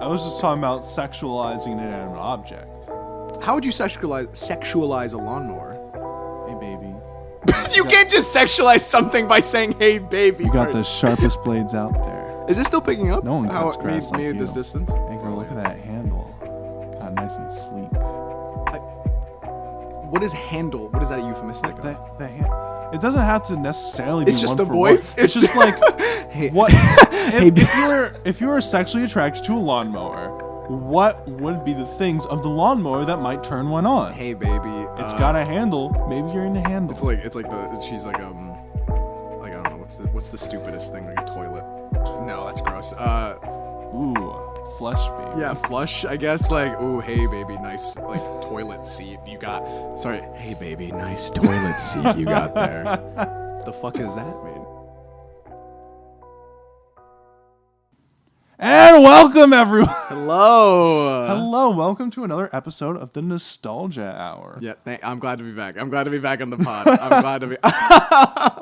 I was just talking about sexualizing an inanimate object. How would you sexualize a lawnmower? Hey, baby. You can't just sexualize something by saying, "Hey, baby." You got the sharpest blades out there. Is this still picking up? No one How cuts it grass like made you. this distance? Hey, girl, look at that handle. Got nice and sleek. What is handle? What is that a euphemistic? The it doesn't have to necessarily be It's just one the for voice? One. It's just like Hey. what if you were sexually attracted to a lawnmower, what would be the things of the lawnmower that might turn one on? Hey, baby. It's got a handle. Maybe you're into handles. It's like she's like I don't know what's the stupidest thing, like a toilet. No, that's gross. Flush, baby. Yeah, flush, I guess. Like, ooh, hey, baby, nice, like, toilet seat you got. Sorry, hey, baby, nice toilet seat you got there. The fuck is that, man? And welcome, everyone. Hello. Hello, welcome to another episode of the Nostalgia Hour. Yeah, I'm glad to be back. I'm glad to be back on the pod. I'm glad to be.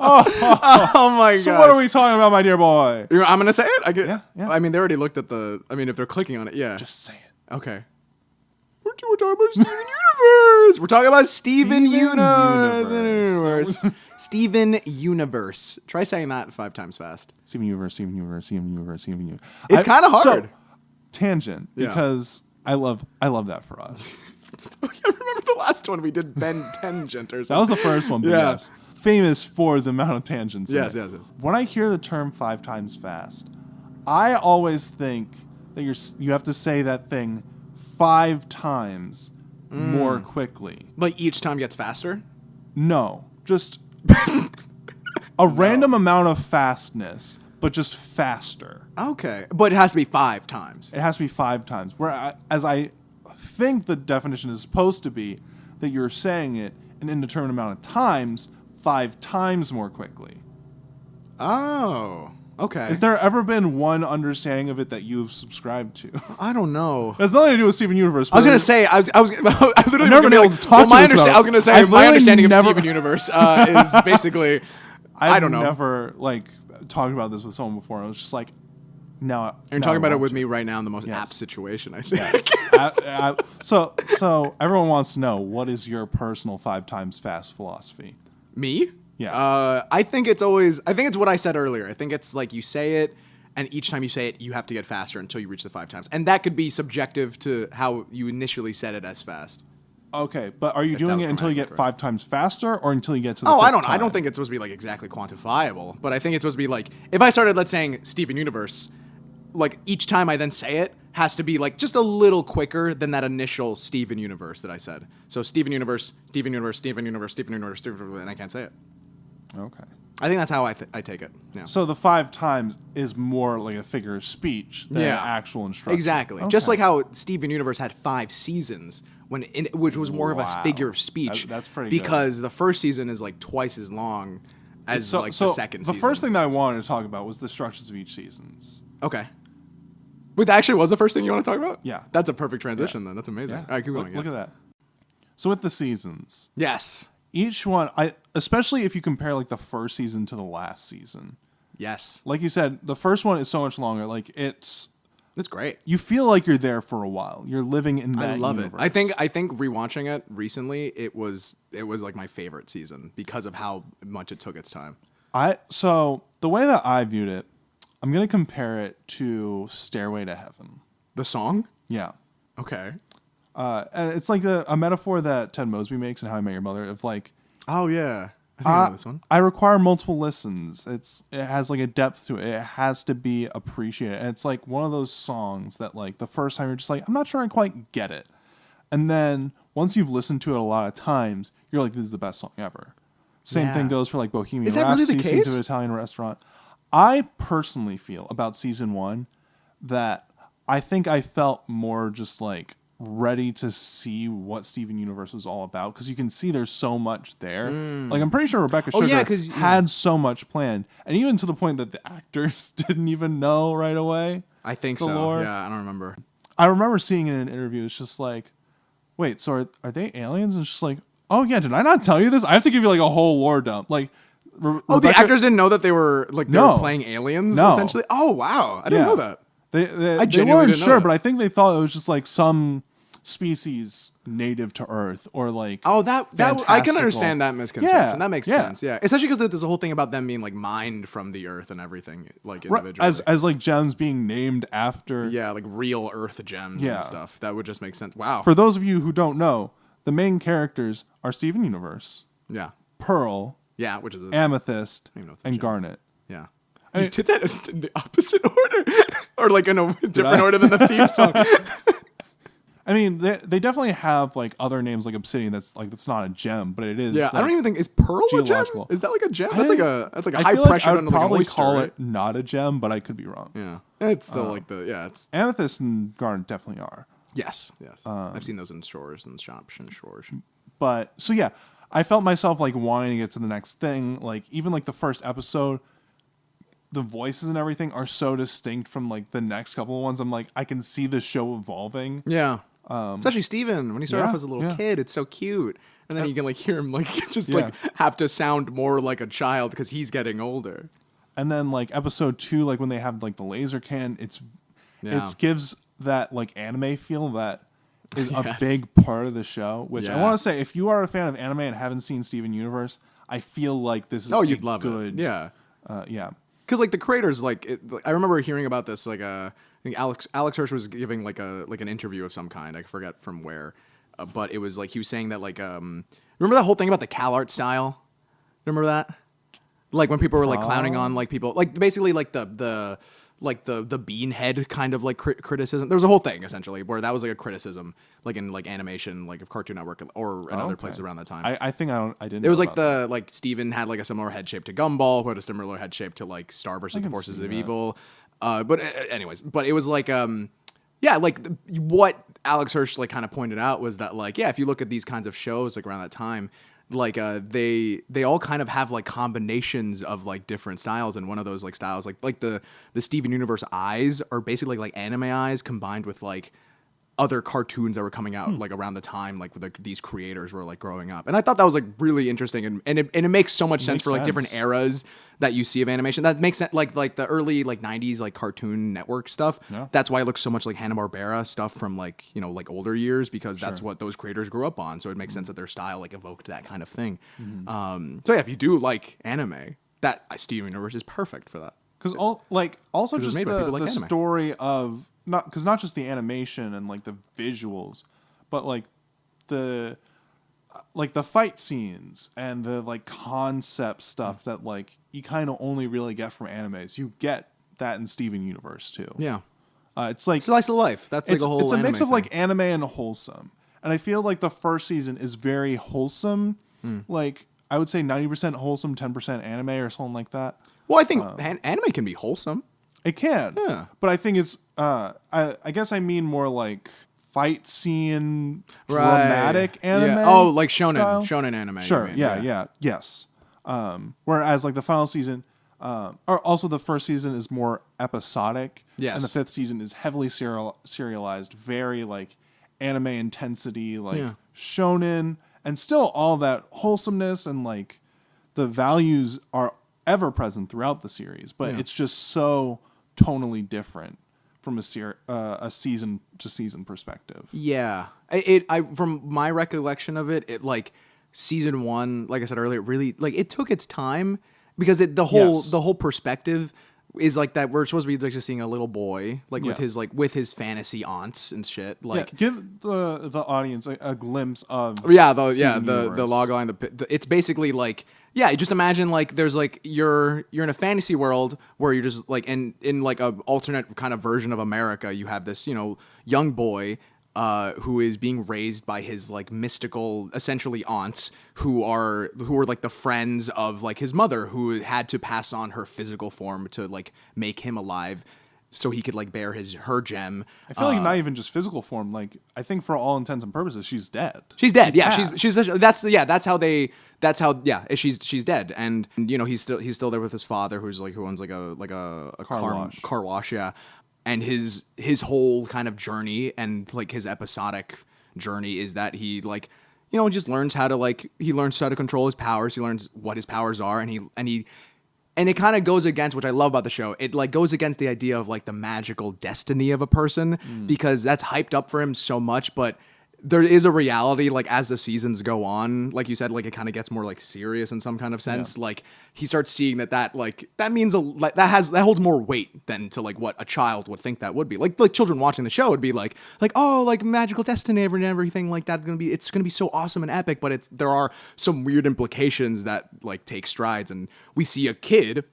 Oh my god. So what are we talking about, my dear boy? I'm gonna say it. Yeah. I mean, they already looked at the. I mean, if they're clicking on it, yeah. Just say it. Okay. We're talking about Steven Universe. We're talking about Steven Universe. Steven Universe. Try saying that 5 times fast. Steven Universe. It's kind of hard. So, tangent, Yeah. because I love that for us. I remember the last one we did Ben Tangent or something. That was the first one, but Yeah. yes. Famous for the amount of tangents. in Yes, it. yes. When I hear the term 5 times fast, I always think that you have to say that thing 5 times more quickly. Like each time gets faster? No, just a random amount of fastness, but just faster. Okay. But it has to be 5 times. It has to be 5 times. As I think the definition is supposed to be that you're saying it an indeterminate amount of times, 5 times more quickly. Oh. Okay. Has there ever been one understanding of it that you've subscribed to? I don't know. It has nothing to do with Steven Universe. I was gonna say I literally never been able to talk to this about it. I was gonna say I've my literally understanding never- of Steven Universe is basically I don't know. I've never talked about this with someone before. I was just like, no. You're talking about it with me right now in the most Yes. apt situation, I think. Yes. So everyone wants to know, what is your personal 5 times fast philosophy? Me? Yeah. I think it's what I said earlier. I think it's like you say it, and each time you say it, you have to get faster until you reach the 5 times. And that could be subjective to how you initially said it as fast. Okay, but are you doing it until you get 5 times faster, or until you get to the Oh, I 5th don't. I time? don't think it's supposed to be like exactly quantifiable, but I think it's supposed to be like if I started, let's saying Steven Universe, like each time I then say it has to be like just a little quicker than that initial Steven Universe that I said. So Steven Universe, Steven Universe, Steven Universe, Steven Universe, Steven Universe, and I can't say it. Okay. I think that's how I take it. Yeah. So the 5 times is more like a figure of speech than actual instruction. Exactly. Okay. Just like how Steven Universe had 5 seasons, which was more of a Wow. figure of speech. That's pretty because the first season is like twice as long as the second season. The first thing that I wanted to talk about was the structures of each seasons. Okay. Wait, that actually was the first thing you want to talk about? Yeah. That's a perfect transition then. That's amazing. Yeah. All right, keep going. Look at that. So with the seasons, Yes. each one, especially if you compare like the first season to the last season. Yes. Like you said, the first one is so much longer. Like That's great. you feel like you're there for a while. You're living in that I love universe. it. I think rewatching it recently, it was like my favorite season because of how much it took its time. So the way that I viewed it, I'm gonna compare it to Stairway to Heaven. The song? Yeah. Okay. And it's like a metaphor that Ted Mosby makes in How I Met Your Mother of like, Oh yeah. I think I know this one. I require multiple listens. It has like a depth to it. It has to be appreciated. And it's like one of those songs that like the first time you're just like, I'm not sure I quite get it. And then once you've listened to it a lot of times, you're like, this is the best song ever. Same thing goes for like Bohemian Is that really Rhapsody, the Sing case? to an Italian Restaurant. I personally feel about season 1 that I think I felt more just like ready to see what Steven Universe was all about, because you can see there's so much there. Like I'm pretty sure Rebecca Sugar had so much planned, and even to the point that the actors didn't even know right away. I think the so. lore. Yeah, I don't remember. I remember seeing it in an interview. It's just like, wait, so are they aliens? And it's just like, oh yeah, did I not tell you this? I have to give you like a whole lore dump. Like, the actors didn't know that they were like they were playing aliens essentially. Oh wow, I didn't know that. They genuinely weren't didn't know sure, that. but I think they thought it was just like some species native to Earth or like that I can fantastical. understand that misconception. Yeah, That makes sense. Yeah, especially because there's a whole thing about them being like mined from the Earth and everything, like Right, individually. as like gems being named after. Yeah, like real Earth gems Yeah. and stuff. That would just make sense. Wow. For those of you who don't know, the main characters are Steven Universe, Yeah. Pearl, Yeah, which is a, Amethyst, even know if it's a and gem. Garnet. yeah. mean- You did that in the opposite order, or like in a different order than the theme song. I mean, they definitely have like other names like Obsidian. That's not a gem, but it is. Yeah, like, I don't even think is Pearl a gem. geological. Is that like a gem? I That's like don't- a I high feel like pressure I would under like an probably oyster. call right? it not a gem, but I could be wrong. Yeah, it's still like the it's Amethyst and Garnet definitely are. yes. I've seen those in stores and shops and stores. But so yeah, I felt myself like wanting to get to the next thing. Like even like the first episode, the voices and everything are so distinct from like the next couple of ones. I'm like, I can see the show evolving. Yeah. Especially Steven, when he started yeah, off as a little yeah. kid, it's so cute. And then you can like hear him like just Yeah. like have to sound more like a child because he's getting older. And then like episode 2, like when they have like the laser cannon, Yeah. it gives that like anime feel that is a Yes. big part of the show. Which I Yeah. want to say, if you are a fan of anime and haven't seen Steven Universe, I feel like this is You'd love good. it. Yeah. Yeah. Because like the creators, I remember hearing about this. Like I think Alex Hirsch was giving like an interview of some kind. I forget from where, but it was like he was saying that like remember that whole thing about the Cal art style? Remember that? Like when people were like clowning on like people, like basically like the beanhead kind of like criticism. There was a whole thing essentially where that was like a criticism, like in like animation, like of Cartoon Network or in other places around that time. I think I didn't. It was know like about like Steven had like a similar head shape to Gumball, who had a similar head shape to like Star versus the can Forces see of that. Evil. Anyways, but it was like what Alex Hirsch like kind of pointed out was that like if you look at these kinds of shows like around that time, like they all kind of have like combinations of like different styles, and one of those like styles like the Steven Universe eyes are basically like anime eyes combined with like other cartoons that were coming out like around the time like these creators were like growing up, and I thought that was like really interesting, and it makes so much sense makes for like sense. different eras that you see of animation. That makes sense like the early like 90s like Cartoon Network stuff. Yeah. That's why it looks so much like Hanna-Barbera stuff from like like older years, because that's what those creators grew up on. So it makes sense that their style like evoked that kind of thing. So if you do like anime, that Steven Universe is perfect for that. because also was just made by people like the anime. story of not just the animation and like the visuals, but like the fight scenes and the like concept stuff that like you kind of only really get from animes. You get that in Steven Universe too. Yeah. It's like Slice of life. That's like a whole it's a mix anime of like thing. anime and wholesome. And I feel like the first season is very wholesome. Like I would say 90% wholesome, 10% anime or something like that. Well, I think anime can be wholesome. It can. Yeah. But I think it's I guess I mean more like fight scene Right. dramatic anime. Yeah. Oh, like style. shonen anime. you Sure. mean. Yeah. Yes. Whereas like the final season, or also the first season is more episodic. Yes. And the fifth season is heavily serialized, very like anime intensity, like shonen, and still all that wholesomeness and like the values are ever present throughout the series, but it's just so tonally different from a season to season perspective. Yeah. I from my recollection of it, like season 1, like I said earlier, really like it took its time because the whole perspective is like that we're supposed to be like just seeing a little boy like with his fantasy aunts and shit. Like give the audience a glimpse of the Universe. log line. It's basically like you just imagine like there's like you're in a fantasy world where you're just like in like a alternate kind of version of America. You have this young boy who is being raised by his like mystical essentially aunts who are like the friends of like his mother, who had to pass on her physical form to like make him alive so he could like bear her gem. I feel like not even just physical form. Like I think for all intents and purposes, she's dead. She's dead. Yeah, passed. she's she's dead, and he's still there with his father, who owns like a car wash, yeah, and his whole kind of journey and like his episodic journey is that he like just learns how to control his powers. He learns what his powers are, and he And it kind of goes against, which I love about the show, it like goes against the idea of like the magical destiny of a person because that's hyped up for him so much, but there is a reality, like as the seasons go on, like you said, like it kind of gets more like serious in some kind of sense. Like he starts seeing that like that means that holds more weight than to like what a child would think that would be. Like children watching the show would be like oh, like magical destiny and everything like that. It's gonna be so awesome and epic, but there are some weird implications that like take strides, and we see a kid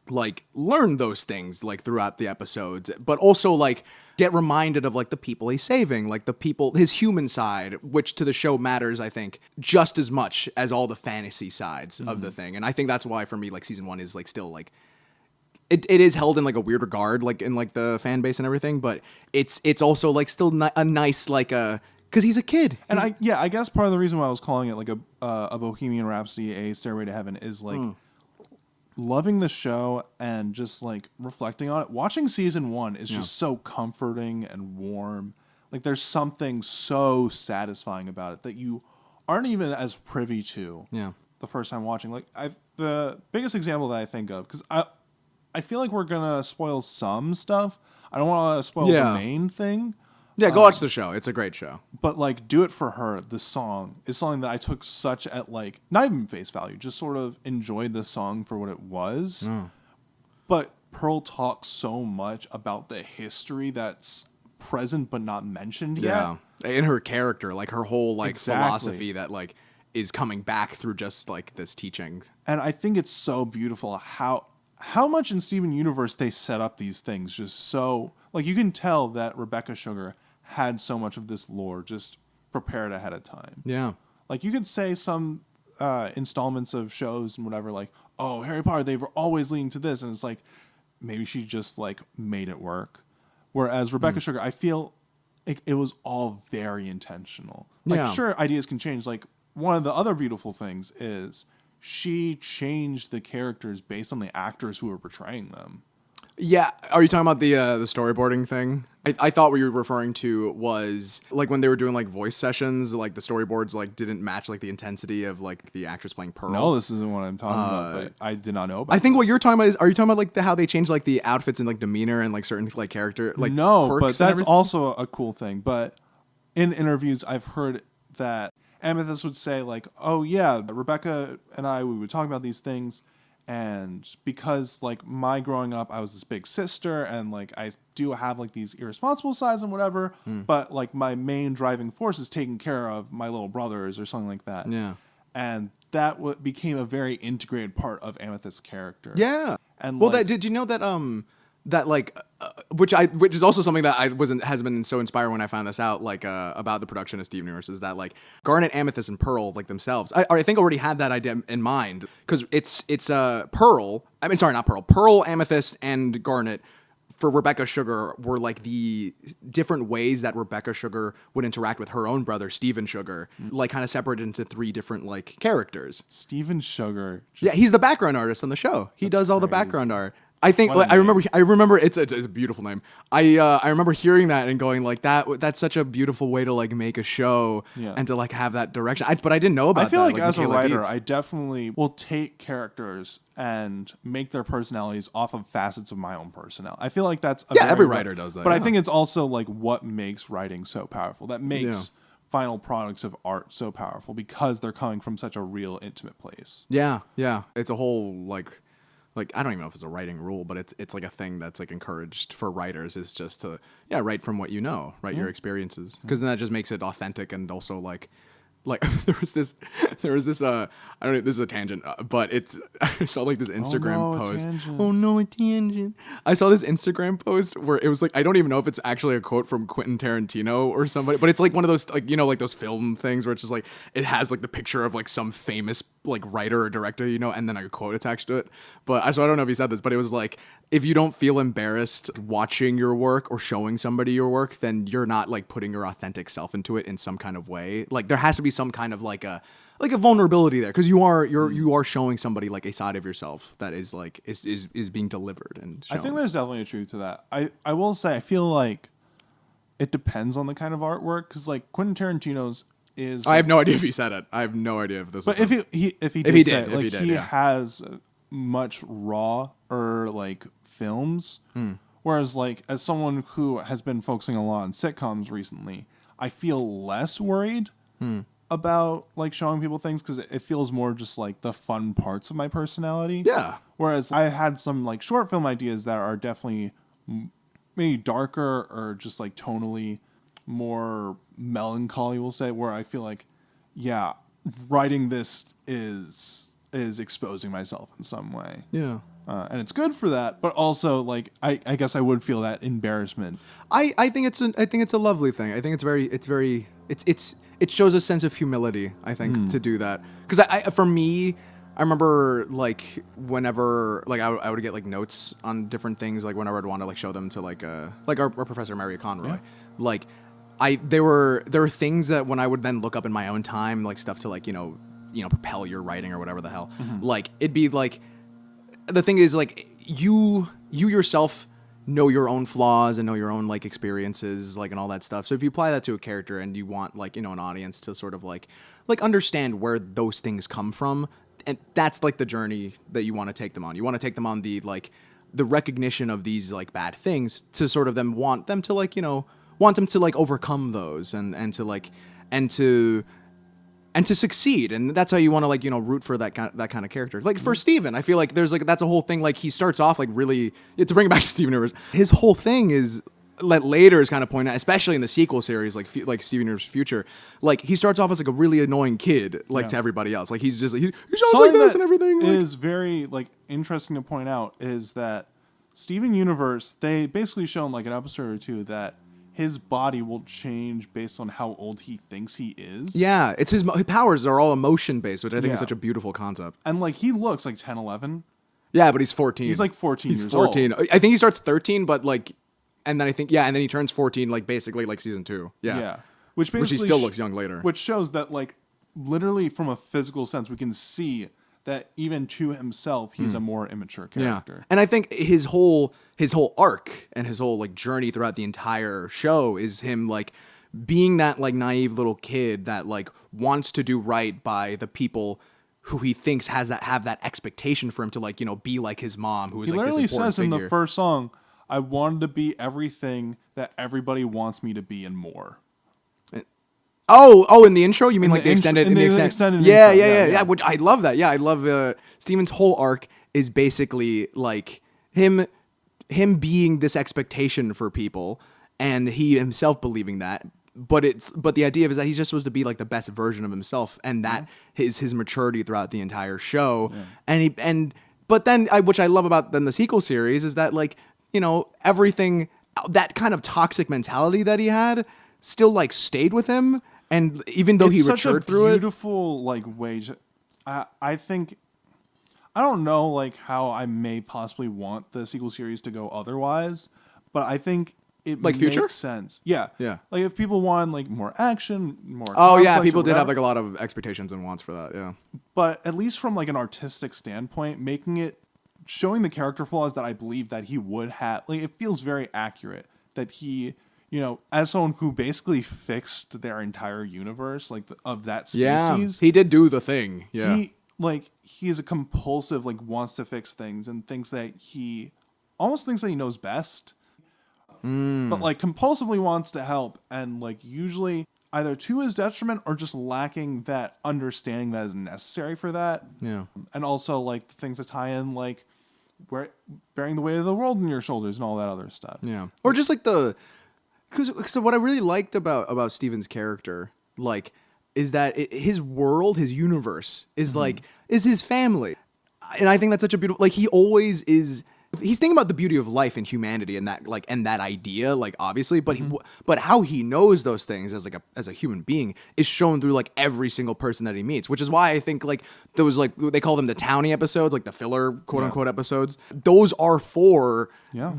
like learn those things like throughout the episodes, but also like get reminded of like the people he's saving, like the people, his human side, which to the show matters, I think, just as much as all the fantasy sides of the thing. And I think that's why for me, like season 1 is like still like it is held in like a weird regard, like in like the fan base and everything, but it's also like still a nice like because he's a kid. And I guess part of the reason why I was calling it like a Bohemian Rhapsody, a Stairway to Heaven is like loving the show and just like reflecting on it. Watching season 1 is just so comforting and warm. Like there's something so satisfying about it that you aren't even as privy to the first time watching. Like the biggest example that I think of, because I feel like we're gonna spoil some stuff. I don't want to spoil the main thing. Yeah, go watch the show. It's a great show. But like, Do It For Her, the song, is something that I took such at like, not even face value, just sort of enjoyed the song for what it was. But Pearl talks so much about the history that's present but not mentioned yet. Yeah, in her character, like her whole like philosophy that like is coming back through just like this teaching. And I think it's so beautiful how much in Steven Universe they set up these things just so, like you can tell that Rebecca Sugar had so much of this lore just prepared ahead of time. Yeah. Like you could say some installments of shows and whatever, like, oh, Harry Potter, they were always leading to this. And it's like, maybe she just like made it work. Whereas Rebecca Sugar, I feel it was all very intentional. Like sure, ideas can change. Like one of the other beautiful things is she changed the characters based on the actors who were portraying them. Yeah, are you talking about the storyboarding thing? I thought what you were referring to was like when they were doing like voice sessions, like the storyboards like didn't match like the intensity of like the actress playing Pearl. No, this isn't what I'm talking about. But I did not know about. I think this. what you're talking about is, are you talking about like how they changed like the outfits and like demeanor and like certain like character like no, but that's also a cool thing. But in interviews, I've heard that Amethyst would say like, "Oh yeah, Rebecca and we would talk about these things." And because like my growing up, I was this big sister and like I do have like these irresponsible sides and whatever, but like my main driving force is taking care of my little brothers or something like that. Yeah. And that became a very integrated part of Amethyst's character. Yeah. And well, like, did you know that that like which is also something that has been so inspired when I found this out, like about the production of Steven Universe, is that like Garnet, Amethyst, and Pearl like themselves, I think already had that idea in mind, because it's Pearl, I mean sorry, not Pearl, Pearl, Amethyst, and Garnet for Rebecca Sugar were like the different ways that Rebecca Sugar would interact with her own brother Steven Sugar, like kind of separated into 3 different like characters. Steven Sugar. Yeah, he's the background artist on the show. He does all the background art. I think like, I remember it's a beautiful name. I remember hearing that and going like that's such a beautiful way to like make a show and to like have that direction. But I didn't know about that. I feel like as Michaela a writer, Dietz. I definitely will take characters and make their personalities off of facets of my own personality. I feel like that's every writer does that. But I think it's also like what makes writing so powerful. That makes final products of art so powerful because they're coming from such a real, intimate place. Yeah, it's a whole like I don't even know if it's a writing rule, but it's like a thing that's like encouraged for writers, is just to write from what you know, write your experiences, because then that just makes it authentic. And also like there was this I don't know, this is a tangent, but I saw like this Instagram post. Oh no, a tangent. I saw this Instagram post where it was like, I don't even know if it's actually a quote from Quentin Tarantino or somebody, but it's like one of those like, you know, like those film things where it's just like it has like the picture of like some famous like writer or director, you know, and then like a quote attached to it. But I don't know if he said this, but it was like, if you don't feel embarrassed watching your work or showing somebody your work, then you're not like putting your authentic self into it in some kind of way. Like there has to be some kind of like a vulnerability there, because you are showing somebody like a side of yourself that is like is being delivered and shown. I think there's definitely a truth to that. I will say I feel like it depends on the kind of artwork, because like Quentin Tarantino's is. I have no idea if he said it. I have no idea if this. But was if he did, he has much raw or like films. Whereas like as someone who has been focusing a lot on sitcoms recently, I feel less worried about like showing people things because it feels more just like the fun parts of my personality. Yeah. Whereas I had some like short film ideas that are definitely maybe darker or just like tonally more melancholy, we'll say, where I feel like, yeah, writing this is exposing myself in some way. Yeah. And it's good for that, but also like I guess I would feel that embarrassment. I think it's a lovely thing. I think it shows a sense of humility, I think, to do that. Because for me, I remember like whenever like I would get like notes on different things, like whenever I'd want to like show them to like our professor Mary Conroy. Yeah. Like there were things that when I would then look up in my own time, like stuff to like, propel your writing or whatever the hell. Like it'd be like, the thing is like you yourself know your own flaws and know your own like experiences, like, and all that stuff. So if you apply that to a character and you want like, an audience to sort of like understand where those things come from, and that's like the journey that you want to take them on. You want to take them on the like the recognition of these like bad things to sort of want them to like, want them to like overcome those and to succeed, and that's how you want to like root for that kind of character. Like for Steven, I feel like there's like that's a whole thing. Like he starts off like really to bring it back to Steven Universe. His whole thing is that later is kind of pointed out, especially in the sequel series, like Steven Universe Future. Like he starts off as like a really annoying kid, like to everybody else. Like he's just like he's always like this and everything. Like, is very like interesting to point out is that Steven Universe, they basically show in like an episode or two that his body will change based on how old he thinks he is. Yeah, it's his powers are all emotion based, which I think is such a beautiful concept. And like he looks like 10, 11. Yeah, but he's 14. He's like 14 he's years 14. old. I think he starts 13, but like, and then I think, and then he turns 14, like basically like season 2. Yeah. Yeah. Which he still looks young later. Which shows that like literally from a physical sense, we can see that even to himself, he's a more immature character. Yeah. And I think his whole arc and his whole like journey throughout the entire show is him like being that like naive little kid that like wants to do right by the people who he thinks have that expectation for him to like, be like his mom, who is like this important figure. He literally says in the first song, I wanted to be everything that everybody wants me to be and more. Oh, in the intro? You mean like the extended extended yeah, intro. Yeah. Which I love that. Yeah, I love Steven's whole arc is basically like him being this expectation for people and he himself believing that. But the idea is that he's just supposed to be like the best version of himself, and that is his maturity throughout the entire show. Yeah. But then which I love about then the sequel series is that like, everything, that kind of toxic mentality that he had still like stayed with him. And even though he matured through it, beautiful like way. I think I don't know like how I may possibly want the sequel series to go otherwise, but I think it like makes Future sense. Yeah. Like if people want like more action, more. Oh yeah, people did have like a lot of expectations and wants for that. Yeah. But at least from like an artistic standpoint, showing the character flaws that I believe that he would have, like it feels very accurate that he. As someone who basically fixed their entire universe, like of that species. Yeah, he did do the thing. Yeah. He is a compulsive, like wants to fix things and thinks that he almost thinks that he knows best. But like compulsively wants to help and like usually either to his detriment or just lacking that understanding that is necessary for that. Yeah. And also like the things that tie in like bearing the weight of the world on your shoulders and all that other stuff. Yeah. Or just like so what I really liked about Steven's character, like, is that his world, his universe, is like is his family, and I think that's such a beautiful. Like he always is. He's thinking about the beauty of life and humanity and that like and that idea, like obviously, but but how he knows those things as a human being is shown through like every single person that he meets, which is why I think like those like they call them the townie episodes, like the filler quote unquote episodes. Those are for Yeah.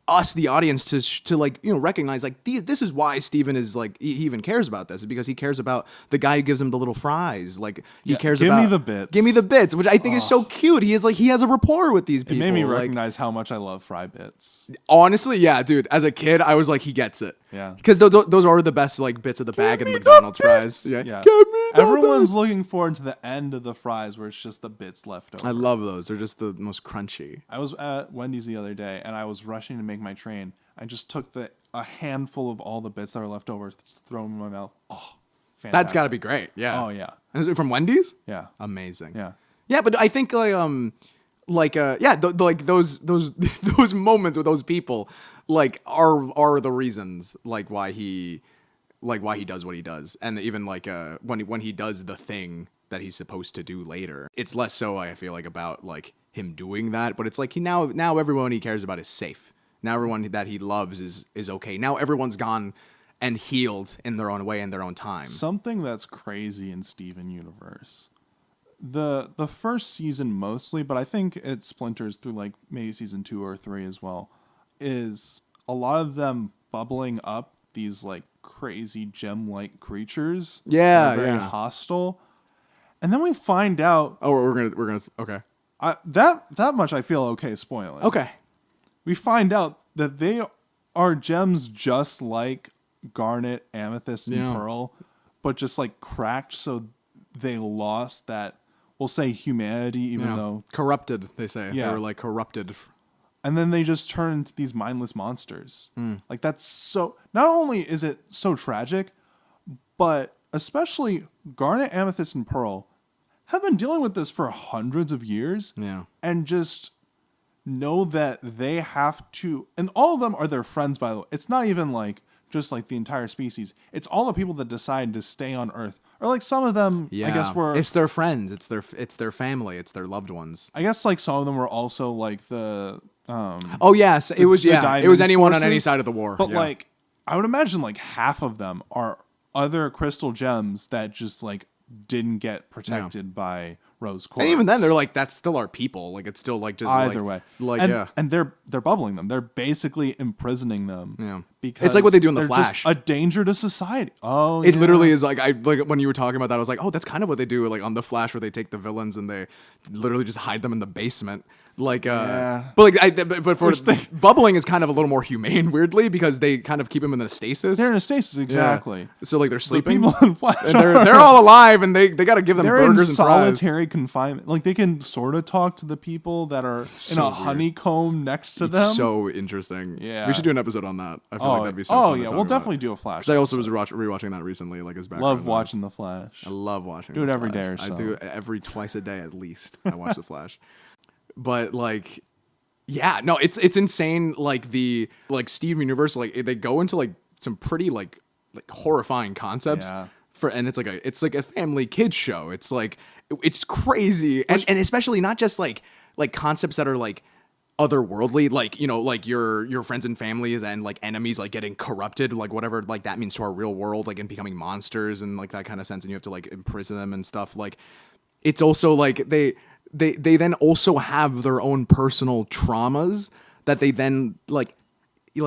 Us, the audience, to like, you know, recognize like this is why Steven is like he even cares about this, because he cares about the guy who gives him the little fries. Like he cares give about me the bits. Give me the bits, which I think is so cute. He has a rapport with these people. It made me like, recognize how much I love fry bits. honestly, yeah, dude. As a kid, I was like, he gets it. Yeah. Because those are the best like bits of the bag in McDonald's fries. Yeah. Yeah. Give me the Everyone's bits. looking forward to the end of the fries where it's just the bits left over. I love those. They're just the most crunchy. I was at Wendy's the other day and I was rushing to make my train. I just took a handful of all the bits that were left over, throw them in my mouth. Oh, fantastic. That's got to be great. Yeah. Oh, yeah. And is it from Wendy's? Yeah. Amazing. Yeah. Yeah, but I think like those those moments with those people like are the reasons like why he does what he does, and even like when he does the thing that he's supposed to do later, it's less so I feel like about like him doing that, but it's like he now everyone he cares about is safe. Now everyone that he loves is okay. Now everyone's gone and healed in their own way in their own time. Something that's crazy in Steven Universe. The first season mostly, but I think it splinters through like maybe season 2 or 3 as well, is a lot of them bubbling up these like crazy gem-like creatures. Yeah, that are very yeah. hostile. And then we find out Oh, we're gonna okay. that much I feel okay spoiling. Okay. We find out that they are gems just like garnet, amethyst, and Yeah. pearl, but just like cracked, so they lost that, we'll say, humanity, even though. Corrupted, they say. Yeah. They were like corrupted. And then they just turn into these mindless monsters. Like that's so. Not only is it so tragic, but especially garnet, amethyst, and pearl have been dealing with this for hundreds of years. Yeah. And just know that they have to, and all of them are their friends, by the way. It's not even like just like the entire species. It's all the people that decide to stay on Earth. Or like some of them, Yeah. I guess were. It's their friends. It's their family. It's their loved ones. I guess like some of them were also like the. Oh yes, it was the It was Diamond anyone on any Forces. side of the war. But yeah. like, I would imagine like half of them are other crystal gems that just like didn't get protected by Rose Quartz. and even then they're like that's still our people. Like it's still like just Either like, way, Like and, yeah. and they're bubbling them. They're basically imprisoning them. Yeah. because It's like what they do in The they're Flash. just a danger to society. Oh, It yeah. literally is like when you were talking about that, I was like, oh, that's kind of what they do like on The Flash, where they take the villains and they literally just hide them in the basement. Like, Yeah. but like, but for bubbling is kind of a little more humane, weirdly, because they kind of keep them in a stasis. They're in a stasis, Yeah. exactly. So like they're The sleeping. people in Flash and they're all alive, and they got to give them they're in burgers and fries. solitary confinement. Like they can sort of talk to the people that are in so a weird. honeycomb next to It's them. so interesting. Yeah. We should do an episode on that. I feel like that'd be so fun to yeah, talk we'll about. definitely do a Flash. Because I also was rewatching that recently, like as background. love noise. watching the Flash. I love watching. Do it The every day Flash. or I so. do it every twice a day at least. I watch the Flash. But like, yeah, no, it's insane. Like the Steven Universe, like they go into like some pretty like horrifying concepts. Yeah. And it's like a family kids show. It's like it's crazy, and especially not just like concepts that are like otherworldly, like, you know, like your friends and family and like enemies like getting corrupted, like whatever like that means to our real world, like and becoming monsters and like that kind of sense, and you have to like imprison them and stuff. Like it's also like they then also have their own personal traumas that they then like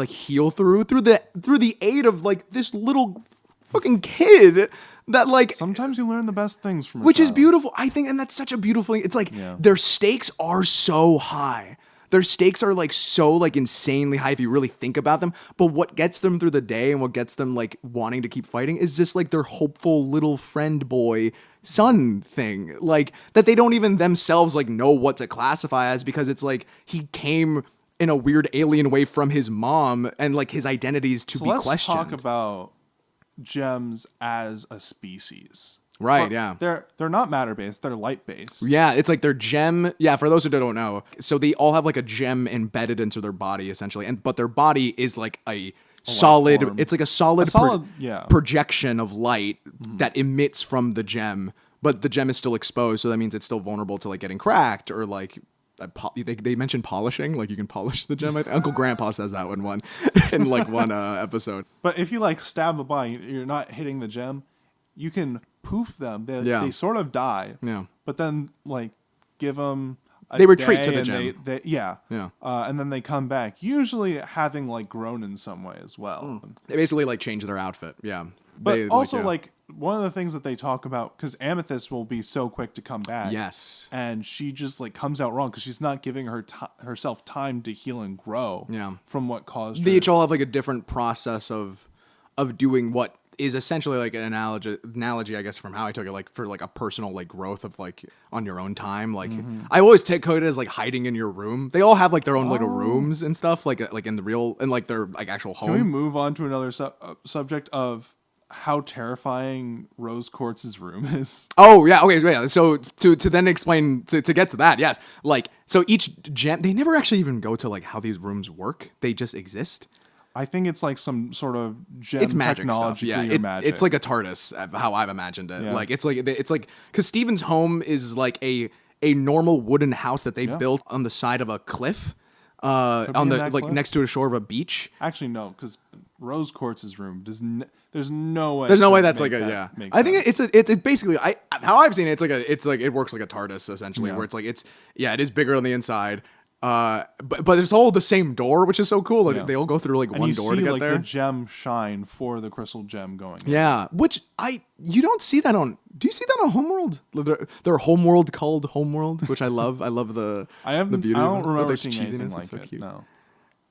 heal through the aid of like this little fucking kid that like Sometimes you learn the best things from a which is child. beautiful, I think, and that's such a beautiful thing. It's like Yeah. their stakes are so high. Their stakes are like so like insanely high if you really think about them. But what gets them through the day and what gets them like wanting to keep fighting is just like their hopeful little friend boy son thing. Like that they don't even themselves like know what to classify as, because it's like he came in a weird alien way from his mom and like his identity is to So be let's questioned. talk about gems as a species. Right, But yeah. They're not matter based, they're light based. Yeah, it's like their gem. Yeah, for those who don't know, so they all have like a gem embedded into their body essentially, but their body is like a solid. form. It's like a solid, Yeah. projection of light that emits from the gem, but the gem is still exposed, so that means it's still vulnerable to like getting cracked or like. They mentioned polishing, like you can polish the gem. I think Uncle Grandpa says that in one episode. But if you like stab a body, you're not hitting the gem. You can poof them. They Yeah. sort of die. Yeah. But then like give them They retreat to the and gym. yeah. Yeah. And then they come back, usually having like grown in some way as well. They basically like change their outfit. Yeah. But They, also, yeah. like, one of the things that they talk about, because Amethyst will be so quick to come back. Yes. And she just, like, comes out wrong because she's not giving herself time to heal and grow from what caused They her. each all have like a different process of doing what is essentially like an analogy, I guess, from how I took it, like for like a personal like growth of like on your own time. Like I always take code as like hiding in your room. They all have like their own little rooms and stuff, like in the real and like their like actual home. Can we move on to another subject of how terrifying Rose Quartz's room is? Oh yeah, okay, yeah. So to then explain to get to that, yes. Like so each gem, they never actually even go to like how these rooms work. They just exist. I think it's like some sort of gem It's magic technology. stuff. Yeah, magic. it's like a TARDIS, how I've imagined it. Yeah. Like it's like because Steven's home is like a normal wooden house that they built on the side of a cliff, on the like cliff? next to a shore of a beach. Actually, no, because Rose Quartz's room there's no way. There's no to way that's make like a that make I think sense. it's basically how I've seen it. It's like it works like a TARDIS essentially, Yeah. where it's like it is bigger on the inside. But it's all the same door, which is so cool. Like they all go through like and one you door see to get like there. the gem shine for the crystal gem going. in. Yeah, which you don't see that on. Do you see that on Homeworld? Their Homeworld called Homeworld, which I love. I love the the beauty. I don't of it, remember their seeing cheesiness. anything It's like so it. cute. No,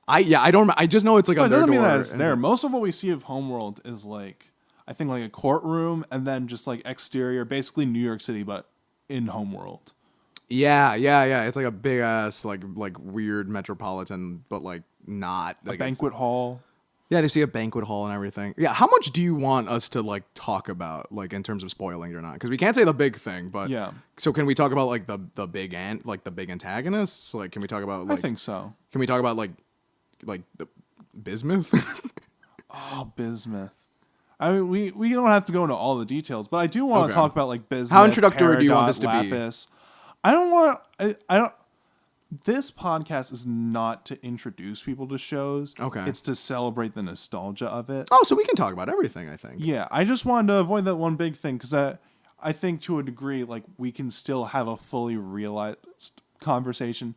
I don't. I just know it's like but on it their doesn't mean door. that it's and- there. Most of what we see of Homeworld is like, I think, like a courtroom and then just like exterior, basically New York City, but in Homeworld. Yeah. It's like a big ass like weird metropolitan, but like not A like banquet hall. Yeah, they see a banquet hall and everything. Yeah, how much do you want us to like talk about, like in terms of spoiling or not? Because we can't say the big thing, but Yeah. So can we talk about like the big like the big antagonists? Like, can we talk about like? I think so. Can we talk about like the bismuth? Oh, bismuth. I mean, we don't have to go into all the details, but I do want Okay. to talk about like bismuth. How introductory do you want Peridot, this to be? Lapis. I don't want. I don't. This podcast is not to introduce people to shows. Okay. It's to celebrate the nostalgia of it. Oh, so we can talk about everything, I think. Yeah, I just wanted to avoid that one big thing because I think to a degree, like we can still have a fully realized conversation.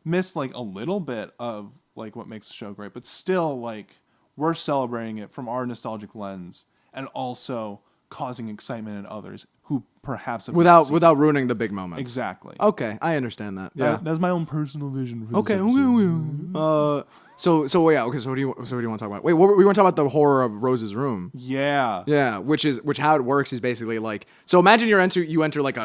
Miss like a little bit of like what makes the show great, but still like we're celebrating it from our nostalgic lens and also causing excitement in others who perhaps have not Without seen it. ruining the big moments. Exactly. Okay, I understand that. Yeah. That's my own personal vision. For Okay. This episode. So yeah. Okay. So what do you want to talk about? Wait, we want to talk about the horror of Rose's room. Yeah. Yeah, which how it works is basically like, so imagine you enter like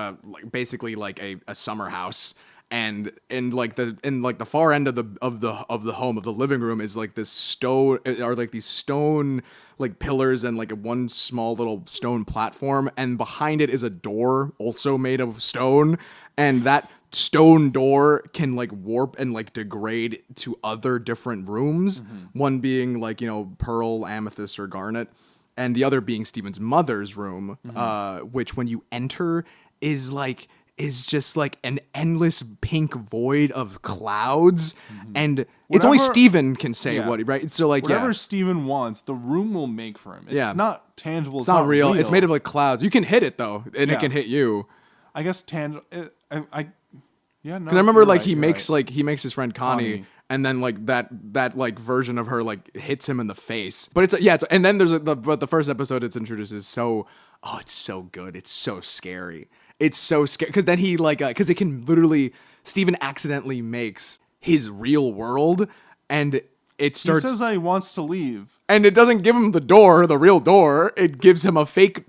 basically like a summer house, and like the far end of the home of the living room is like this stone, or like these stone like pillars and like one small little stone platform, and behind it is a door also made of stone, and that stone door can like warp and like degrade to other different rooms, one being like, pearl, amethyst, or garnet, and the other being Stephen's mother's room, which when you enter is just like an endless pink void of clouds, and it's only Whatever- Stephen can say Yeah. what, right? So like, Whatever yeah, Steven wants, the room will make for him. It's Yeah. not tangible. it's not real. It's made of like clouds. You can hit it though, and Yeah. it can hit you. I guess tangible. Yeah, no. Because I remember you're like right, he you're makes right. he makes his friend Connie, Connie. and then like that like version of her like hits him in the face. But and then there's but the first episode it's introduced is it's so good. It's so scary. It's so scary because then he because it can literally, Steven accidentally makes his real world, and it He starts. says that he wants to leave. And it doesn't give him the real door. It gives him a fake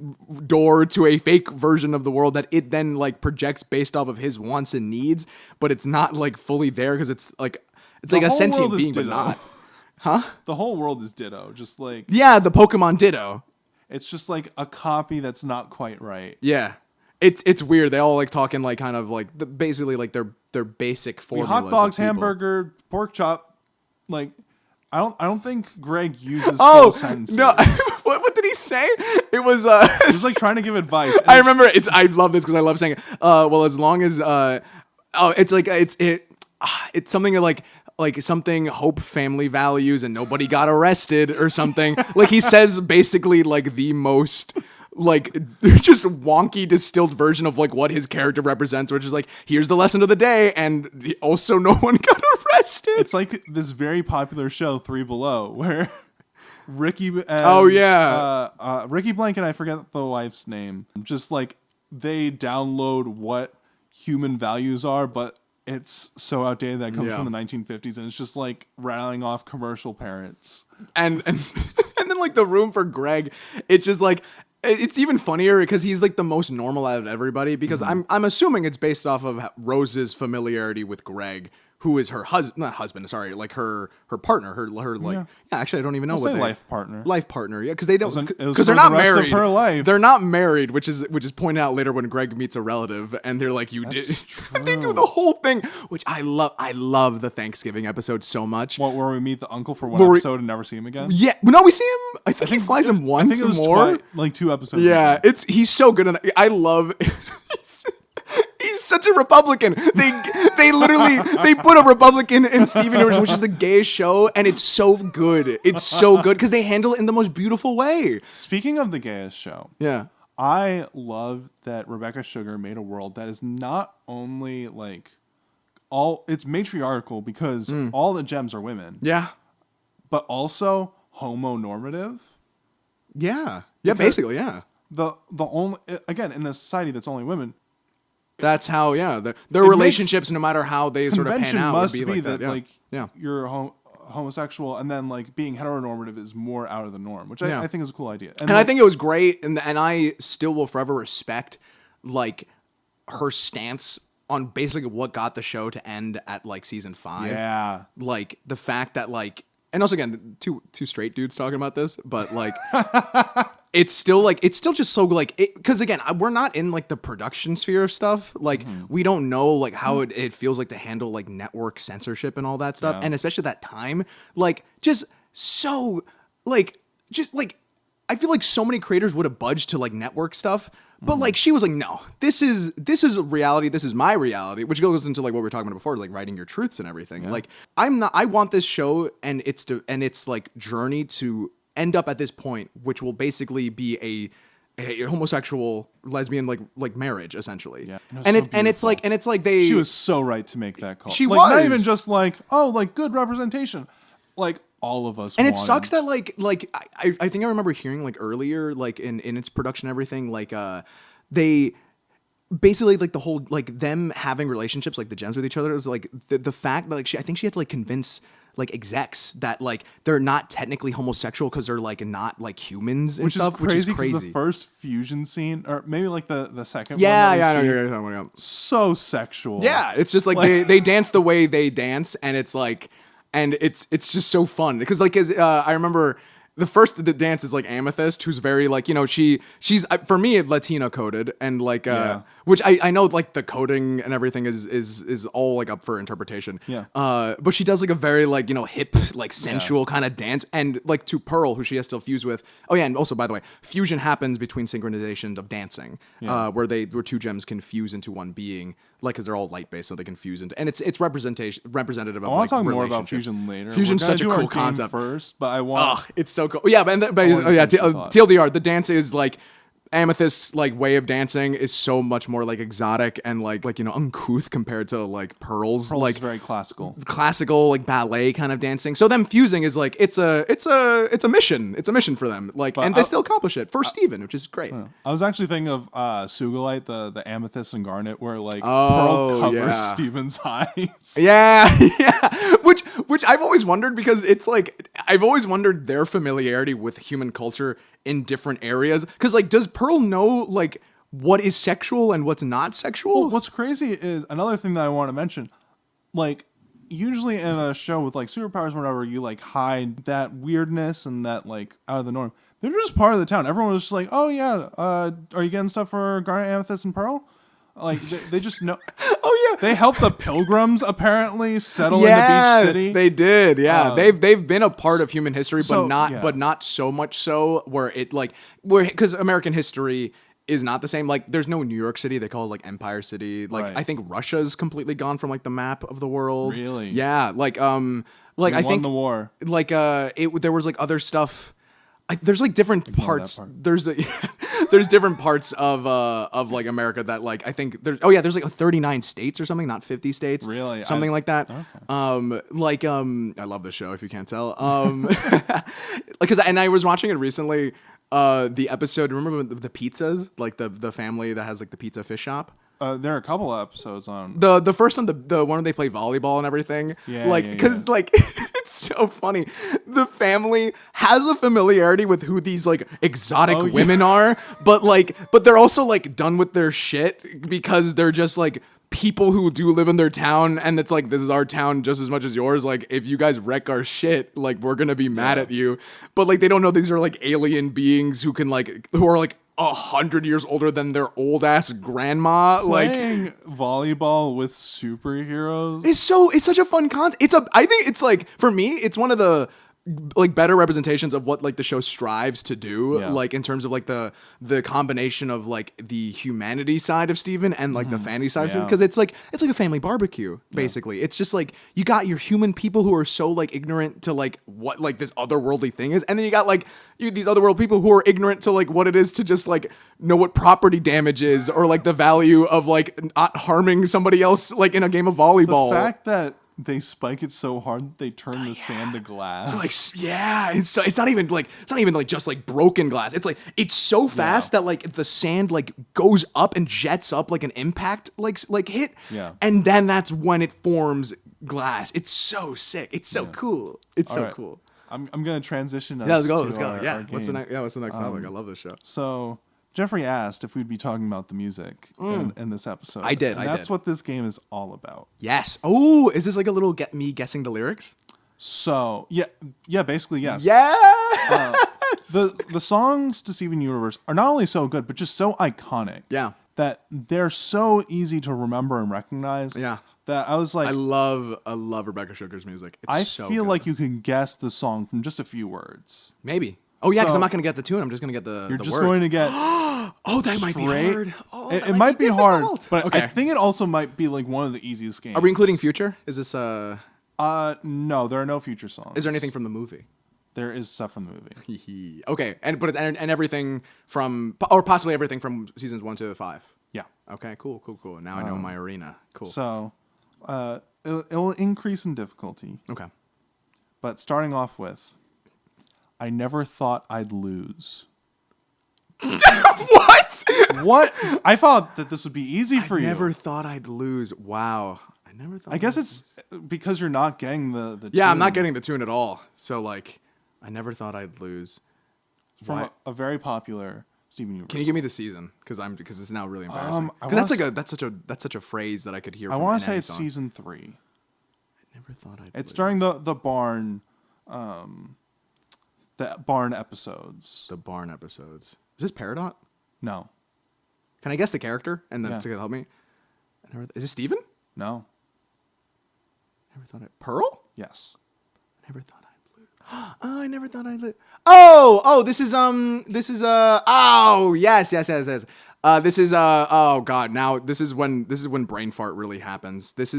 door to a fake version of the world that it then like projects based off of his wants and needs, but it's not like fully there because it's like a whole sentient world is being, but ditto. not. The whole world is ditto. Just like Yeah, the Pokemon Ditto. it's just like a copy that's not quite right. Yeah. It's weird. They all like talking like kind of like basically like their basic We formulas. hot of dogs, people. hamburger, pork chop. Like I don't think Greg uses Oh full sentences. no! What did he say? It was He's like trying to give advice. I remember it's. I love this because I love saying, well, as long as, it's like it's something like something hope, family values, and nobody got arrested or something. Like he says basically like the most like just wonky distilled version of like what his character represents, which is like, here's the lesson of the day, and also no one got arrested. It's like this very popular show, Three Below, where Ricky and, Ricky Blank and I forget the wife's name. Just like they download what human values are, but it's so outdated that it comes from the 1950s, and it's just like rattling off commercial parents. And and then like the room for Greg, it's just like, it's even funnier because he's like the most normal out of everybody, because I'm assuming it's based off of Rose's familiarity with Greg, who is her husband, sorry, like her partner, her like, actually I don't even know I'll what say life partner. Life partner, yeah, because they don't, Because because they're not the rest married. Of her life. They're not married, which is pointed out later when Greg meets a relative, and they're like, they do the whole thing, which I love. I love the Thanksgiving episode so much. What, where we meet the uncle for one episode and never see him again? Yeah, no, we see him. I think he flies him once. I think it was more. like 2 episodes. Yeah, ago. he's so good in that. I love. He's such a Republican. They literally they put a Republican in Steven Universe, which is the gayest show, and it's so good. It's so good because they handle it in the most beautiful way. Speaking of the gayest show, Yeah. I love that Rebecca Sugar made a world that is not only like it's matriarchal because all the gems are women. Yeah. But also homonormative. Yeah. Yeah, basically, yeah. The only, again, in a society that's only women, that's how, their relationships, no matter how they sort of pan out, must would be like that. like you're homosexual, and then like being heteronormative is more out of the norm, which I think is a cool idea. And I think it was great, and I still will forever respect like her stance on basically what got the show to end at like season 5. Yeah, like the fact that like, and also again, two straight dudes talking about this, but like. It's still just so like, because again, we're not in like the production sphere of stuff. Like we don't know like how it feels like to handle like network censorship and all that stuff. And especially that time, like just so like, I feel like so many creators would have budged to like network stuff. But like she was like, no, this is reality. This is my reality, which goes into like what we were talking about before, like writing your truths and everything. Like I want this show and its like journey to end up at this point, which will basically be a homosexual lesbian like marriage essentially. Yeah. And it's like she was so right to make that call. She like, was not even just like, oh, like good representation. Like all of us. And it sucks that like I think I remember hearing like earlier, like in its production and everything, like they basically like the whole like them having relationships like the gems with each other is like the fact that like I think she had to like convince like execs that like they're not technically homosexual because they're like not like humans and stuff, which is crazy. The first fusion scene, or maybe like the second one. I know you're talking about. So sexual. Yeah, it's just like they dance the way they dance, and it's like, and it's just so fun because like I remember. The dance is like Amethyst, who's very like, you know, she's for me Latina coded, and like which I know like the coding and everything is all like up for interpretation. Yeah. But she does like a very like, you know, hip, like sensual kind of dance, and like to Pearl, who she has to fuse with. Oh yeah, and also by the way, fusion happens between synchronizations of dancing, where 2 gems can fuse into one being, like because they're all light based, so they can fuse into, and it's representative of. I want to talk more about fusion later. Fusion's such a cool concept first, but I want. It's so cool. Yeah, TLDR, the dance is like Amethyst's like way of dancing is so much more like exotic and like you know uncouth compared to like Pearl's like is very classical like ballet kind of dancing. So them fusing is like it's a mission for them, like, but and they still accomplish it for Steven, which is great. I was actually thinking of Sugalite, the amethyst and garnet, where like Pearl covers Steven's eyes. Yeah, which I've always wondered, because it's like I've always wondered their familiarity with human culture in different areas, because like does Pearl know like what is sexual and what's not sexual? Well, what's crazy is another thing that I want to mention, like usually in a show with like superpowers or whatever, you like hide that weirdness and that like out of the norm. They're just part of the town. Everyone was just like, oh yeah, are you getting stuff for Garnet, Amethyst, and Pearl? Like they just know. Oh yeah, they helped the Pilgrims apparently settle into Beach City. They did. Yeah, they've been a part of human history, but not so much so where it like because American history is not the same. Like there's no New York City. They call it like Empire City. Like I think Russia's completely gone from like the map of the world. Really? Yeah. Like I think won the war. Like there was like other stuff. There's like different parts. There's there's different parts of like America that like I think there's like 39 states or something, not 50 states. Really? Something like that. Okay. I love this show if you can't tell. Because and I was watching it recently. The episode, remember the pizzas, like the family that has like the pizza fish shop. There are a couple of episodes on The first one, the one where they play volleyball and everything. Yeah, like yeah, because like it's so funny. The family has a familiarity with who these like exotic women are, but they're also like done with their shit because they're just like people who do live in their town, and it's like, this is our town just as much as yours. Like, if you guys wreck our shit, like, we're gonna be mad at you. But like, they don't know these are like alien beings who are like 100 years older than their old ass grandma. Playing volleyball with superheroes. It's such a fun concept. I think it's like, for me, it's one of the like better representations of what like the show strives to do, like in terms of like the combination of like the humanity side of Steven and like the fantasy side of Steven, because it's like a family barbecue basically. It's just like you got your human people who are so like ignorant to like what like this otherworldly thing is, and then you got like these otherworld people who are ignorant to like what it is to just like know what property damage is, or like the value of like not harming somebody else like in a game of volleyball. The fact that they spike it so hard that they turn the sand to glass. Like, yeah, it's not even like just like broken glass. It's like it's so fast that like the sand like goes up and jets up like an impact like hit. Yeah. And then that's when it forms glass. It's so sick. It's so cool. It's so cool. I'm gonna transition us. Yeah, let's go. Our What's the game. next topic? I love this show. So Jeffrey asked if we'd be talking about the music in this episode. I did. That's what this game is all about. Yes. Oh, is this like a little get me guessing the lyrics? So yeah, basically yes. Yeah. The songs to Steven Universe are not only so good, but just so iconic. Yeah. That they're so easy to remember and recognize. Yeah. That I was like, I love Rebecca Sugar's music. It's I so feel good. like you can guess the song from just a few words. Maybe. Oh yeah, because So- I'm not gonna get the tune. I'm just gonna get the You're just words. going to get Oh, that might be straight. hard. Oh, It might be hard, difficult. but Okay. I think it also might be like one of the easiest games. Are we including Future? Is this No, there are no future songs. Is there anything from the movie? There is stuff from the movie. Okay, and everything from, or possibly everything from seasons 1 to 5. Yeah. Okay, cool. Now I know my arena. Cool. So, it'll increase in difficulty. Okay. But starting off with, I never thought I'd lose. What? What? I thought that this would be easy for you. Never thought I'd lose. Wow. I never thought. I guess it's because you're not getting the Yeah, I'm not tune getting the tune at all. So like, I never thought I'd lose. from Why? a very popular Steven Universe. Can you give me the season? Because it's now really embarrassing. I Because wanna that's such a phrase that I could hear. I from want in to say any it's song. season 3. I never thought I'd. It's lose. during the barn, the barn episodes. The barn episodes. Is this Peridot? No, Can I guess the character and then Yeah. to help me? Is it Steven? no, Never thought it. Pearl? yes. Never thought I'd lose. Oh, I never thought I'd lose. Oh, this is oh, yes. This is oh god, now this is when brain fart really happens. It's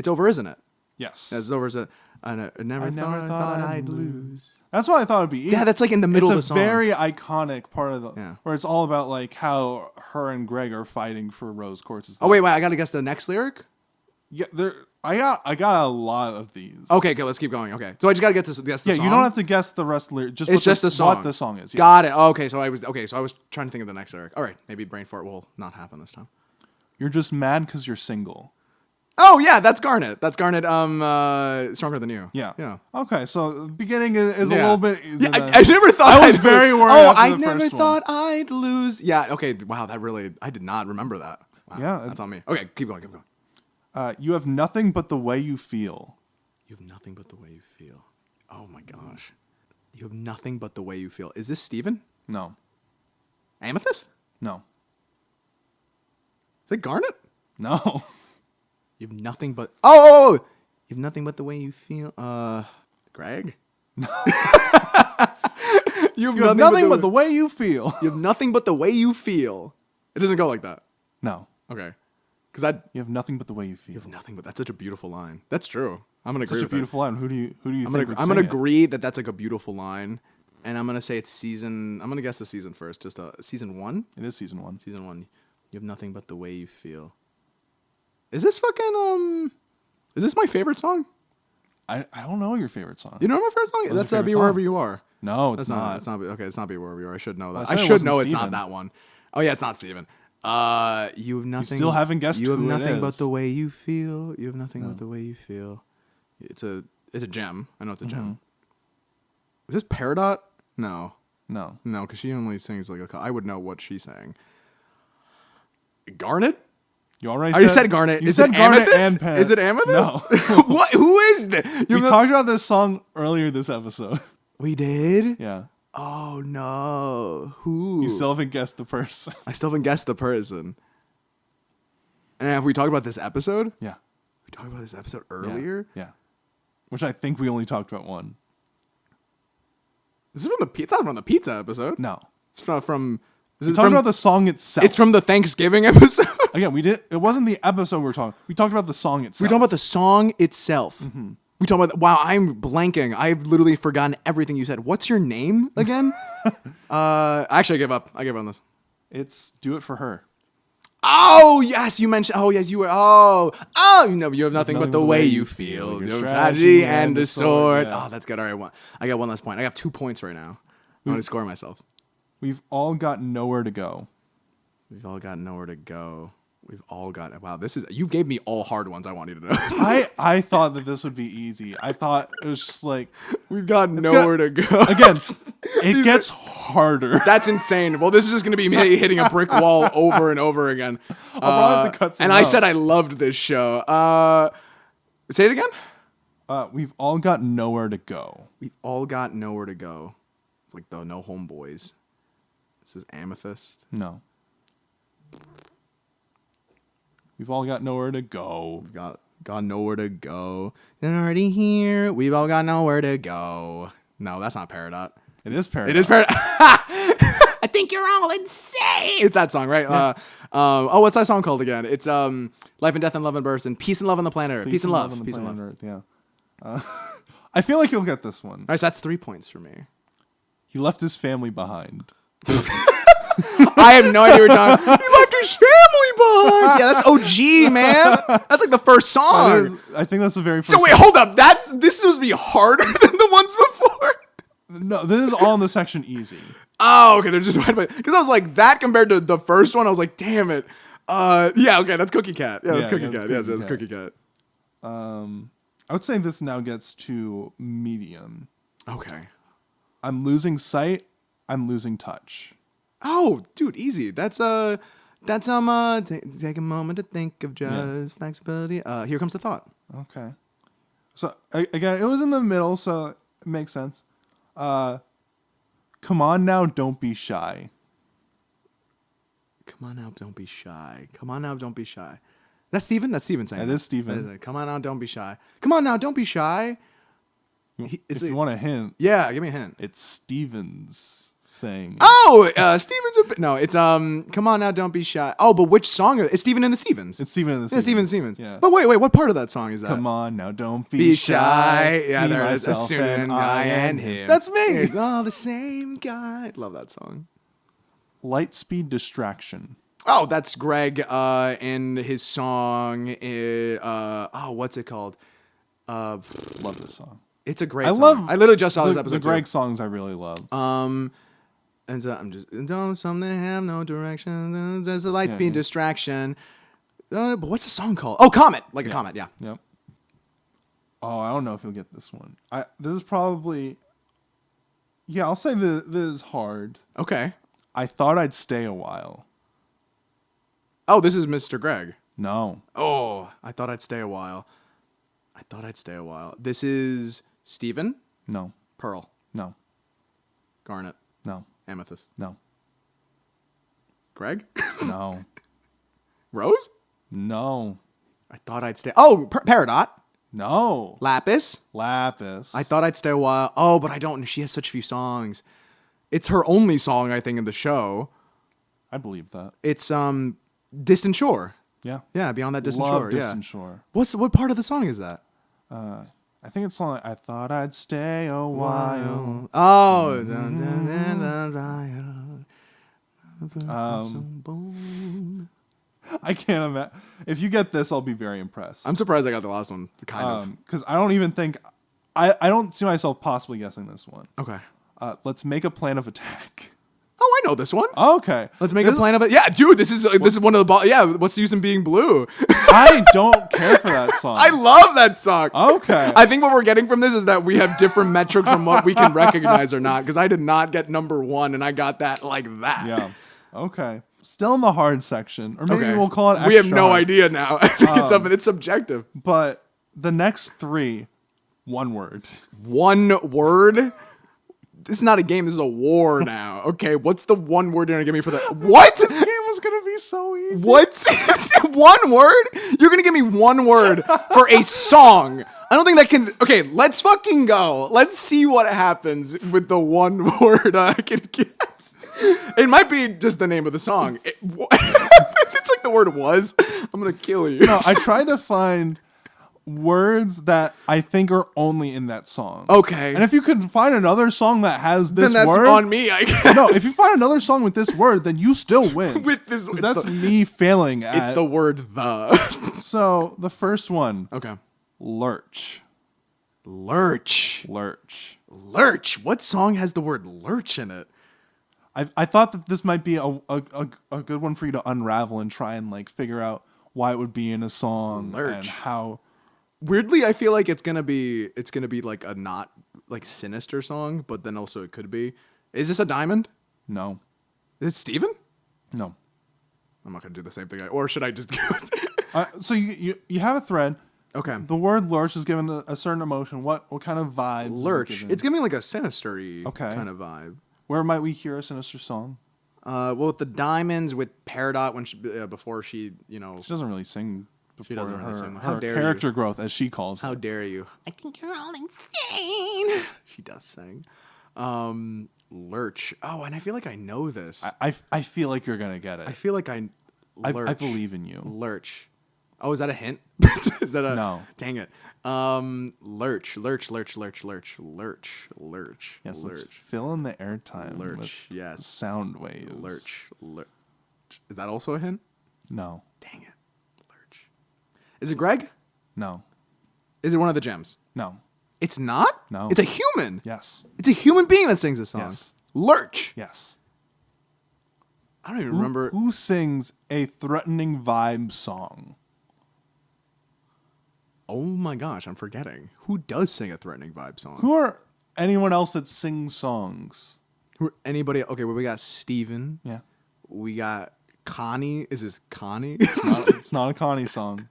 over, isn't it? Yes. It's over, is it? I never thought I'd lose. That's why I thought it'd be easy. Yeah, that's like in the middle of the It's a song. very iconic part of the Yeah. where it's all about like how her and Greg are fighting for rose quartz. Oh wait, I gotta guess the next lyric? Yeah, I got a lot of these. Okay, let's keep going. Okay. So I just gotta guess the Yeah, song. you don't have to guess the rest. Just It's what just the song. What the song is. Yeah. Got it. Okay, so I was trying to think of the next lyric. All right, maybe brain fart will not happen this time. You're just mad because you're single. Oh yeah, that's Garnet. Stronger Than You. Yeah. Yeah. Okay, so the beginning is a Yeah. little bit easier. Yeah, than- I never thought. I was I'd very lose. worried Oh, after I the never first one. thought I'd lose. Yeah. Okay. Wow. I did not remember that. Wow, Yeah, That's on me. Okay. Keep going. You have nothing but the way you feel. You have nothing but the way you feel. Oh my gosh. You have nothing but the way you feel. Is this Steven? No, Amethyst? no, Is it Garnet? no. You have nothing but oh, you have nothing but the way you feel. Greg. You have You have nothing but the way you feel. You have nothing but the way you feel. It doesn't go like that. No, Okay. Because that you have nothing but the way you feel. you have nothing but that's such a beautiful line. That's true. I'm gonna agree Such a with it. beautiful line. Who do you think would I'm sing gonna it? agree that that's like a beautiful line. And I'm gonna say it's season. I'm gonna guess the season first. Just season 1. It is season 1. Season 1. You have nothing but the way you feel. Is this fucking Is this my favorite song? I don't know your favorite song. You know my favorite song? What's your That's favorite Be song? Wherever You Are. No, it's That's not. It's not. Okay, it's not Be Wherever You Are. I should know that. I said I it should wasn't know it's not Steven. that one. Oh yeah, it's not Steven. You have nothing. still haven't guessed You have who it nothing but is. the way you feel. You have nothing but the way you feel. It's a gem. I know it's a gem. Is this Peridot? No, No. because she only sings like I would know what she's saying. Garnet? You already I said Garnet. You Is said it Garnet Amethyst? and Pen. Is it Amethyst? No. What? Who is this? We talked about this song earlier this episode. We did? Yeah. Oh no. Who? You still haven't guessed the person. I still haven't guessed the person. And have we talked about this episode? Yeah. We talked about this episode Yeah. earlier? Yeah. Which I think we only talked about one. This is from the pizza. It's not from the pizza episode. No. It's from is We it talked from about the song itself. It's from the Thanksgiving episode. Again, we did. It wasn't the episode we were talking. We talked about the song itself. We talking about the song itself. We talking about wow, I'm blanking. I've literally forgotten everything you said. What's your name again? Actually I gave up. I gave up on this. It's "Do It for Her." Oh yes, you mentioned. Oh yes, you were. You know, you have nothing but the way you feel. Your strategy and the sword. Yeah. Oh, that's good. All right, I got one last point. I got 2 points right now. I'm gonna score myself. We've all got nowhere to go. We've all got nowhere to go. We've all got. Wow, this is. You gave me all hard ones. I want you to know. I thought that this would be easy. I thought it was just like We've got nowhere to go. again. It gets harder. That's insane. Well, this is just going to be me hitting a brick wall over and over again. I'll probably have to cut some And I out. said I loved this show. Say it again. We've all got nowhere to go. We've all got nowhere to go. It's like the No Homeboys. This is Amethyst. No. We've all got nowhere to go. Got nowhere to go. They're already here. We've all got nowhere to go. No, that's not Peridot. It is Paradise. It is Peridot. I think you're all insane. It's that song, right? Yeah. What's that song called again? It's Life and Death and Love and Birth and Peace and Love on the Planet Earth. Peace and Love. on the Peace and Love. planet Earth, yeah. I feel like you'll get this one. All right, so that's 3 points for me. He left his family behind. I have no idea what you're talking about. He left his family behind. Yeah, that's OG, man. That's like the first song. I think that's the very first. So wait, hold up. This is supposed to be harder than the ones before. No, this is all in the section easy. Oh, okay. They're just because I was like that compared to the first one. I was like, damn it. Yeah, okay. That's Cookie Cat. Yeah, that's Cookie Cat. Yes, that's Cookie Cat. I would say this now gets to medium. Okay. I'm losing sight. I'm losing touch. Oh, dude, easy. Take a moment to think of just flexibility. Here comes the thought. Okay. So again, it was in the middle, so it makes sense. Come on now, don't be shy. Come on now, don't be shy. Come on now, don't be shy. That's Steven? That's Steven saying That is Steven. Come on now, don't be shy. Come on now, don't be shy. If you want a hint, Yeah, give me a hint. it's Stevens saying. Oh, Steven's a bit. No, it's Come on now, don't be shy. Oh, but which song? It's Steven and the Stevens. It's Steven and the Yeah, Stevens. Stevens. Yeah. But wait, what part of that song is that? Come on now, don't be, Be shy. Yeah, Me, there it is. myself, Soon and I and him. That's me. It's all the same guy. Love that song. Lightspeed distraction. Oh, that's Greg and his song. What's it called? Love this song. It's a great I song. love I literally just saw this episode The Greg songs I really love. And so I'm just don't something have no direction. There's a light being distraction. But what's the song called? Oh, Comet, like a comet. Yeah. Yep. Oh, I don't know if you'll get this one. This is probably. Yeah, I'll say this is hard. Okay. I thought I'd stay a while. Oh, this is Mr. Greg. No. Oh, I thought I'd stay a while. This is Steven, No. Pearl, No. Garnet, No. Amethyst. No. Greg? No. Rose? No. I thought I'd stay. Oh, Peridot. No. Lapis. Lapis. I thought I'd stay a while. Oh, but I don't. She has such few songs. It's her only song, I think, in the show. I believe that. It's Distant Shore. Yeah. Yeah, Beyond That Distant Love Shore. Distant Yeah. Shore. What part of the song is that? I think it's song like, I thought I'd stay a while. Oh. I can't imagine. If you get this, I'll be very impressed. I'm surprised I got the last one. Kind of. Because I don't even think I don't see myself possibly guessing this one. Okay. Let's make a plan of attack. Oh, I know this one. Okay. Let's make a plan of it. Yeah, dude, this is one of the yeah. What's the use in being blue? I don't care for that song. I love that song. Okay. I think what we're getting from this is that we have different metrics from what we can recognize or not. Because I did not get number one, and I got that like that. Yeah. Okay. Still in the hard section, or maybe Okay. we'll call it extra We have no hard. idea now. It's subjective. But the next three, one word. One word. This is not a game. This is a war now. Okay, what's the one word you're gonna give me for that? What? This game was gonna be so easy. What? One word? You're gonna give me one word for a song? I don't think that can. Okay, let's fucking go. Let's see what happens with the one word I can guess. It might be just the name of the song. If it's like the word was, I'm gonna kill you. No, I tried to find words that I think are only in that song. Okay. And if you could find another song that has this then that's word, on me, I guess. no, if you find another song with this word, then you still win. With this, 'Cause it's that's the, me failing at. it's the word the. So the first one, Okay. lurch, Lurch. lurch. Lurch. What song has the word lurch in it? I thought that this might be a good one for you to unravel and try and like figure out why it would be in a song Lurch. and how. Weirdly, I feel like it's gonna be like a not like sinister song, but then also it could be. Is this a diamond? No, Is it Steven? no. I'm not gonna do the same thing. Or should I just go? So you have a thread. Okay. The word lurch is given a certain emotion. What kind of vibes? is it Lurch. given? It's giving me like a sinister-y Okay. kind of vibe. Where might we hear a sinister song? Well, with the diamonds with Peridot when she before she She doesn't really sing before doesn't really her, sing. How her dare character you. growth, as she calls How it. dare you? I think you're all insane. She does sing. Lurch. Oh, and I feel like I know this. I feel like you're gonna get it. I feel like I I believe in you. Lurch. Oh, is that a hint? Is that a No. Dang it. Lurch. Yes, let's Lurch. fill in the airtime Lurch. with Yes. sound waves. Lurch. Is that also a hint? No, Dang it. Lurch. Is it Greg? no, Is it one of the gems? no. It's not? No. It's a human. Yes, It's a human being that sings this song. Yes. Lurch. yes. I don't even remember. Who sings a threatening vibe song? Oh my gosh, I'm forgetting. Who does sing a threatening vibe song? Who are anyone else that sings songs? Anybody? Okay, well, we got Steven. Yeah, We got Connie. Is this Connie? it's not a Connie song.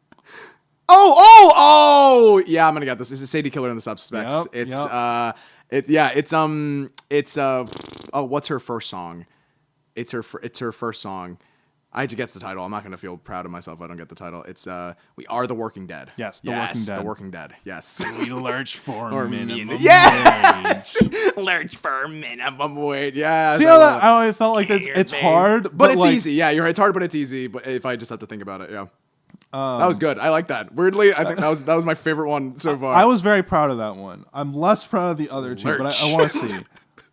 Oh! Yeah, I'm gonna get this. This is Sadie Killer in the Suspects. Yep, What's her first song? It's her first song. I had to guess the title. I'm not gonna feel proud of myself if I don't get the title. It's We Are the Working Dead. Yes, The Working Dead. The Working Dead. Yes. We lurch for Or a minimum minute. Yes! wage. Lurch for minimum wage. Yeah. See how that? I always felt like it's hard, But it's like, easy. Yeah, you're right. It's hard, but it's easy. But if I just have to think about it, yeah. That was good. I like that. Weirdly, I think that was my favorite one so far. I was very proud of that one. I'm less proud of the other two, but Lurch. I want to see.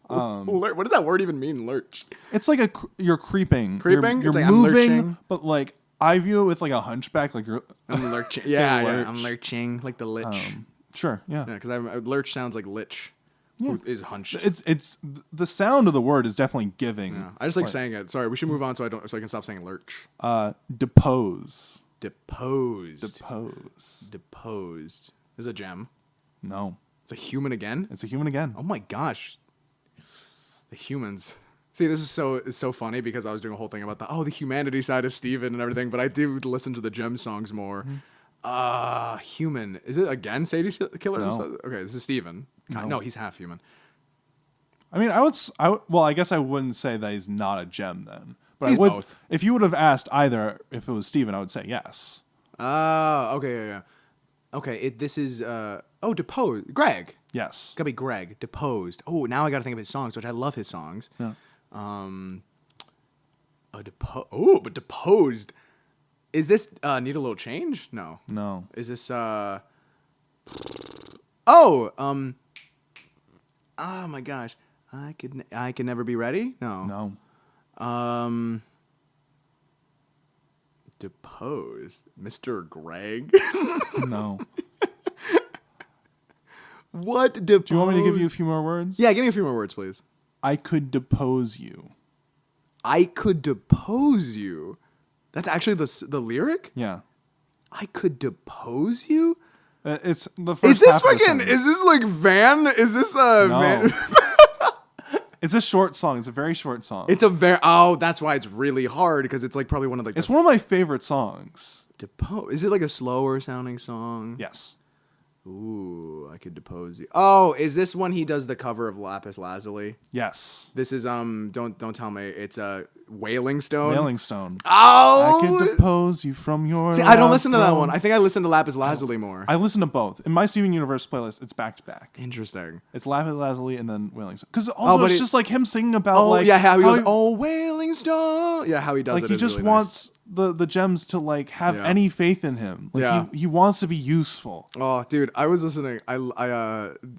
What does that word even mean? Lurch. It's like you're creeping. Creeping? You're It's like I'm moving, lurching. but like I view it with like a hunchback. Like you're. I'm lurching. Yeah, Lurch. I'm lurching like the lich. Sure. Yeah. Yeah, because lurch sounds like lich, who is hunched. It's the sound of the word is definitely giving. Yeah. I just like saying it. Sorry, we should move on so I can stop saying lurch. Depose. Deposed. Depose. Deposed. Is a gem. No, It's a human again. it's a human again. Oh my gosh. The humans. See, this is it's so funny because I was doing a whole thing about the humanity side of Steven and everything, but I do listen to the gem songs more. Human. Is it again Sadie Killer? No. Okay, this is Steven. No, he's half human. I mean, well, I guess I wouldn't say that he's not a gem then. But He's I would, both. if you would have asked either, if it was Steven, I would say yes. Okay, yeah. Okay, this is deposed. Greg. Yes. Gotta be Greg. Deposed. Oh, now I gotta think of his songs, which I love his songs. Yeah. But deposed. Is this need a little change? No. No. Is this Oh, oh my gosh. I could never be ready? No. No. Depose. Mr. Greg? No. What depose? Do you want me to give you a few more words? Yeah, give me a few more words, please. I could depose you. I could depose you. That's actually the lyric? Yeah. I could depose you? It's the first Is this half of the fucking, sentence. is this like Van? Is this No. Van? It's a short song. It's a very short song. It's a very, oh, that's why it's really hard because it's like probably one of like, It's one of my favorite songs. depose. Is it like a slower sounding song? Yes. Ooh, I could depose you. Oh, is this when he does the cover of Lapis Lazuli? Yes. This is don't tell me it's a Wailing Stone. Wailing Stone. Oh, I could depose you from your. see, I don't listen to that throne. one. I think I listen to Lapis Lazuli more. I listen to both. In my Steven Universe playlist, it's back to back. Interesting. It's Lapis Lazuli and then Wailing Stone. Because also but it's it- just like him singing about Oh like yeah, how he goes. Oh, Wailing Stone. Yeah, how he does like it. he is just really wants the gems to like have Yeah. any faith in him. Like Yeah. he wants to be useful. Nice. Oh, dude, I was listening.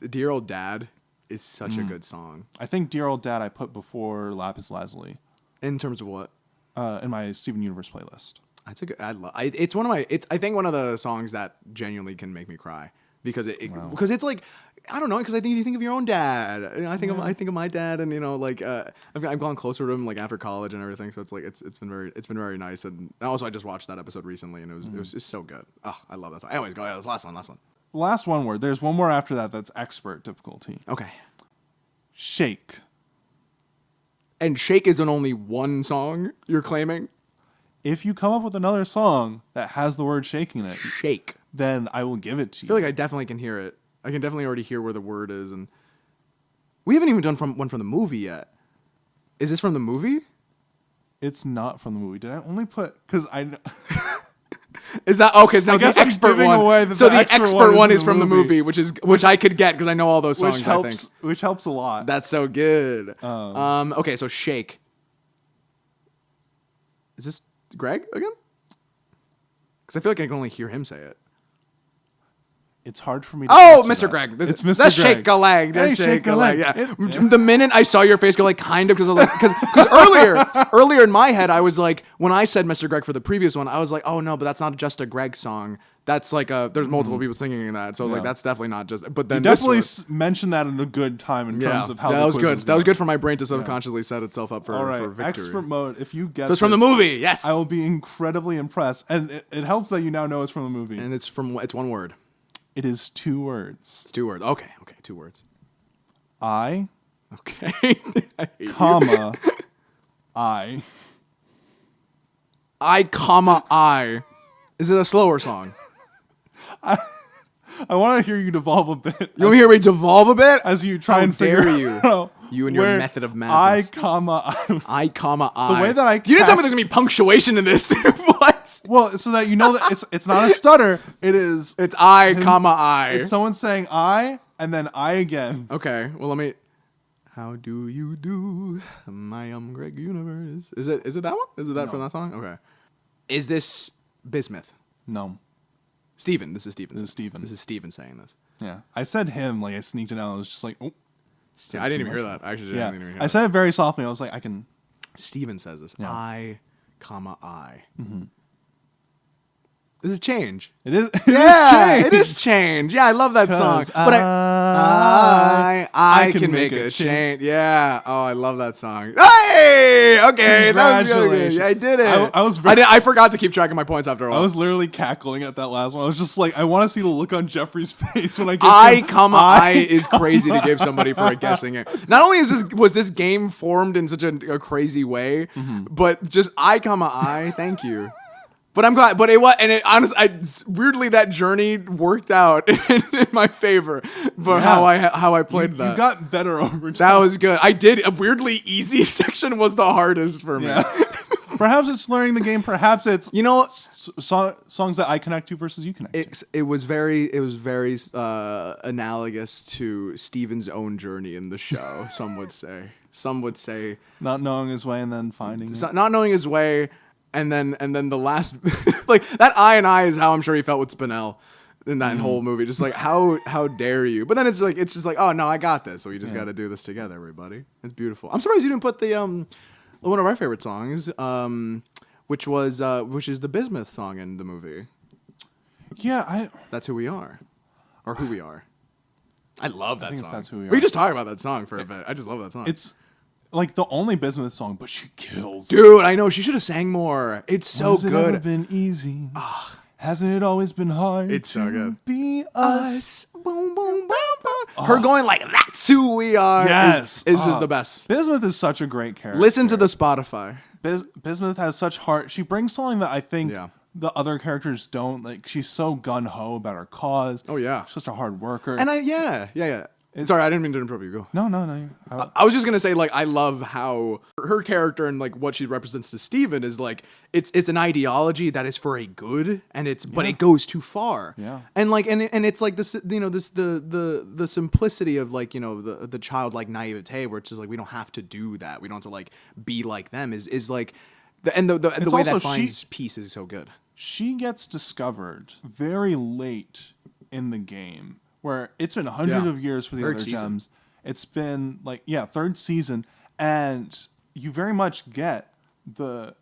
Dear Old Dad is such a good song. I think Dear Old Dad I put before Lapis Lazuli In terms of what? in my Steven Universe playlist. That's a good. It's one of my. It's I think one of the songs that genuinely can make me cry because because it's like I don't know because I think you think of your own dad. You know, I think of my dad and you know like I've gone closer to him like after college and everything. So it's like it's been very nice and also I just watched that episode recently and it was just so good. Oh, I love that song. Anyways, go ahead. Last one. Last one word. There's one more after that that's expert difficulty. Okay. Shake. And Shake isn't only one song you're claiming. If you come up with another song that has the word shake in it, Shake. then I will give it to I you. feel like I definitely can hear it. I can definitely already hear where the word is, and we haven't even done one from the movie yet. Is this from the movie? It's not from the movie. Did I only put because I? Is that okay? So now I guess the I'm expert giving one. away that So the the expert expert one one is is from the movie, which I could get because I know all those songs. which helps a lot. That's so good. Okay, so Shake. Is this Greg again? Because I feel like I can only hear him say it. It's hard for me to Oh, answer Mr. that. Greg. It's Mr. That's Greg. Shake a leg. Hey, That's shake a leg. Yeah. It- The minute I saw your face go like kind of because earlier in my head I was like when I said Mr. Greg for the previous one I was like oh no but that's not just a Greg song. That's like there's multiple people singing in that. So I was like Yeah. that's definitely not just. But then You definitely this mentioned that in a good time in terms of how that the was quiz good. was That was going. good for my brain to subconsciously set itself up for, All right, for victory. expert mode. If you get So it's from the this, movie. Yes. I will be incredibly impressed, and it helps that you now know it's from the movie. And it's one word. It is 2 words. It's 2 words. Okay, 2 words. I, Okay. I hate you. comma, I. I. Is it a slower song? I want to hear you devolve a bit. You want to hear me devolve a bit? as you try How and figure dare you. out You and your where method of madness. I, comma, I. I. The way that I You didn't tell me catch- there's gonna be punctuation in this. What? Well, so that you know that it's not a stutter. It is. It's I, comma I. It's someone saying I and then I again. Okay. Well, let me. How do you do, my Greg universe? Is it that one? Is it that from that song? Okay. Is this Bismuth? No. Steven. This is Steven. This is Steven. This is Steven saying this. Yeah. I said him like I sneaked it out. I was just like, oh. Yeah, I didn't even hear that. I actually Yeah. didn't even hear I that. said it very softly. I was like, I can. Steven says this. Yeah. I, comma I. This is change. It is. It is change. Yeah, I love that song. 'Cause But I can can make make a a change. Yeah. Oh, I love that song. Hey, okay, that was really good. Congratulations. Yeah, I did it. I was very- I forgot to keep track of my points after a while. I was literally cackling at that last one. I was just like, I want to see the look on Jeffrey's face when I get I, comma I is crazy to give somebody for a guessing it. Not only was this game formed in such a crazy way, but just I, comma I. Thank you. But I'm glad. But it was, and it honestly, weirdly, that journey worked out in my favor for how I played that. You got better over time. That was good. I did. A weirdly easy section was the hardest for me. Yeah. Perhaps it's learning the game. Perhaps it's You know, songs that I connect to versus you connect to. it was very analogous to Steven's own journey in the show. Some would say Not knowing his way and then finding it. not knowing his way, and then the last like that I and I is how I'm sure he felt with Spinell. in that whole movie. Just like how dare you? But then it's just like, oh no, I got this. So we just got to do this together, everybody. It's beautiful. I'm surprised you didn't put the one of our favorite songs, which is the Bismuth song in the movie. Yeah, That's Who We Are, or Who We Are. I love that song. That's Who We Are. We just talked about that song for a bit. I just love that song. It's like the only Bismuth song, but she kills. Dude, I know she should have sang more. It's so Has it good. ever been easy? Hasn't it always been hard? It's so good. Be us. Boom, boom, boom, boom. Her going like, that's who we are. Yes. Is just the best. Bismuth is such a great character. Listen to the Spotify. Bismuth has such heart. She brings something that I think Yeah. the other characters don't. Like, she's so gun-ho about her cause. Oh, yeah. She's such a hard worker. And yeah. Sorry, I didn't mean to interrupt you. Go. No. I was just gonna say, like, I love how her character and like what she represents to Steven is like it's an ideology that is for a good, and but it goes too far. Yeah. And like and it's like this, the simplicity of like, the childlike naivete where it's just like we don't have to do that. We don't have to like be like them is like the way that finds peace is so good. She gets discovered very late in the game, where it's been hundreds of years for the Third other season. gems. It's been like, third season, and you very much get the